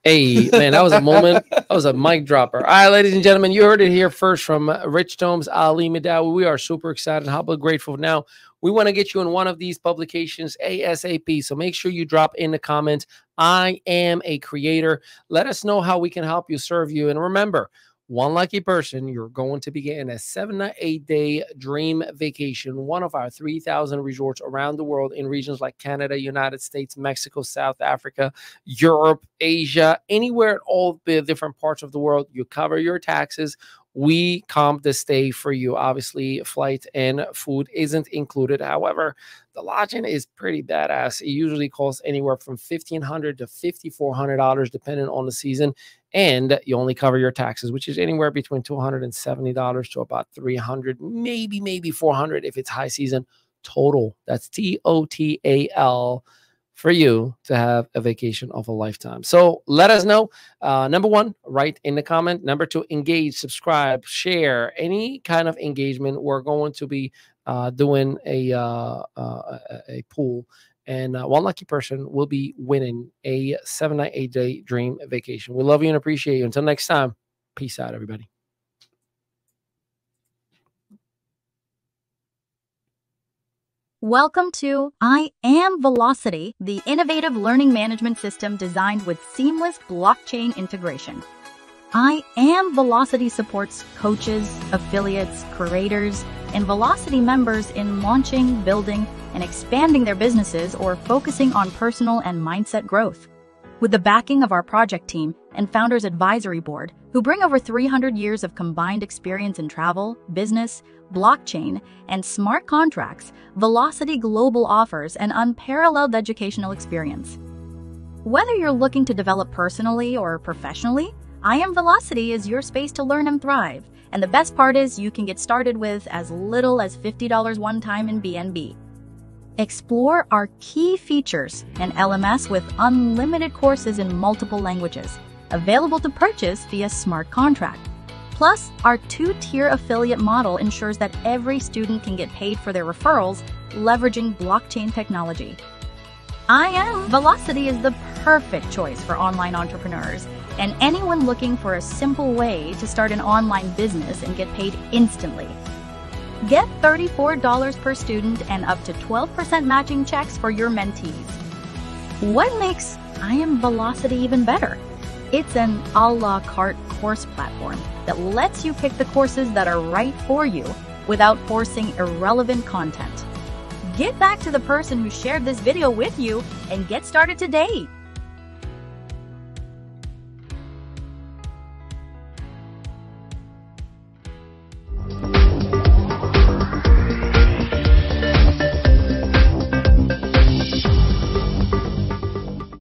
Hey, man, that was a moment. That was a mic dropper. All right, ladies and gentlemen, you heard it here first from Rich Domes, Ali Madawi. We are super excited, humble, grateful. Now, we want to get you in one of these publications ASAP. So make sure you drop in the comments, I am a creator. Let us know how we can help you, serve you. And remember, one lucky person, you're going to be getting a 7 to 8 day dream vacation, one of our 3,000 resorts around the world in regions like Canada, United States, Mexico, South Africa, Europe, Asia, anywhere in all the different parts of the world. You cover your taxes. We comp the stay for you. Obviously, flight and food isn't included. However, the lodging is pretty badass. It usually costs anywhere from $1,500 to $5,400, depending on the season. And you only cover your taxes, which is anywhere between $270 to about $300, maybe $400 if it's high season total. That's TOTAL for you to have a vacation of a lifetime. So let us know. Number one, write in the comment. Number two, engage, subscribe, share, any kind of engagement. We're going to be doing a pool. And one lucky person will be winning a 7 to 8 day dream vacation. We love you and appreciate you. Until next time, peace out, everybody. Welcome to I Am Velocity, the innovative learning management system designed with seamless blockchain integration. I Am Velocity supports coaches, affiliates, creators, and Velocity members in launching, building, and expanding their businesses or focusing on personal and mindset growth. With the backing of our project team and Founders Advisory Board, who bring over 300 years of combined experience in travel, business, blockchain, and smart contracts, Velocity Global offers an unparalleled educational experience. Whether you're looking to develop personally or professionally, I Am Velocity is your space to learn and thrive. And the best part is you can get started with as little as $50 one time in BNB. Explore our key features in LMS with unlimited courses in multiple languages, available to purchase via smart contract. Plus, our 2-tier affiliate model ensures that every student can get paid for their referrals, leveraging blockchain technology. IM Velocity is the perfect choice for online entrepreneurs and anyone looking for a simple way to start an online business and get paid instantly. Get $34 per student and up to 12% matching checks for your mentees. What makes IM Velocity even better? It's an a la carte course platform that lets you pick the courses that are right for you without forcing irrelevant content. Get back to the person who shared this video with you and get started today.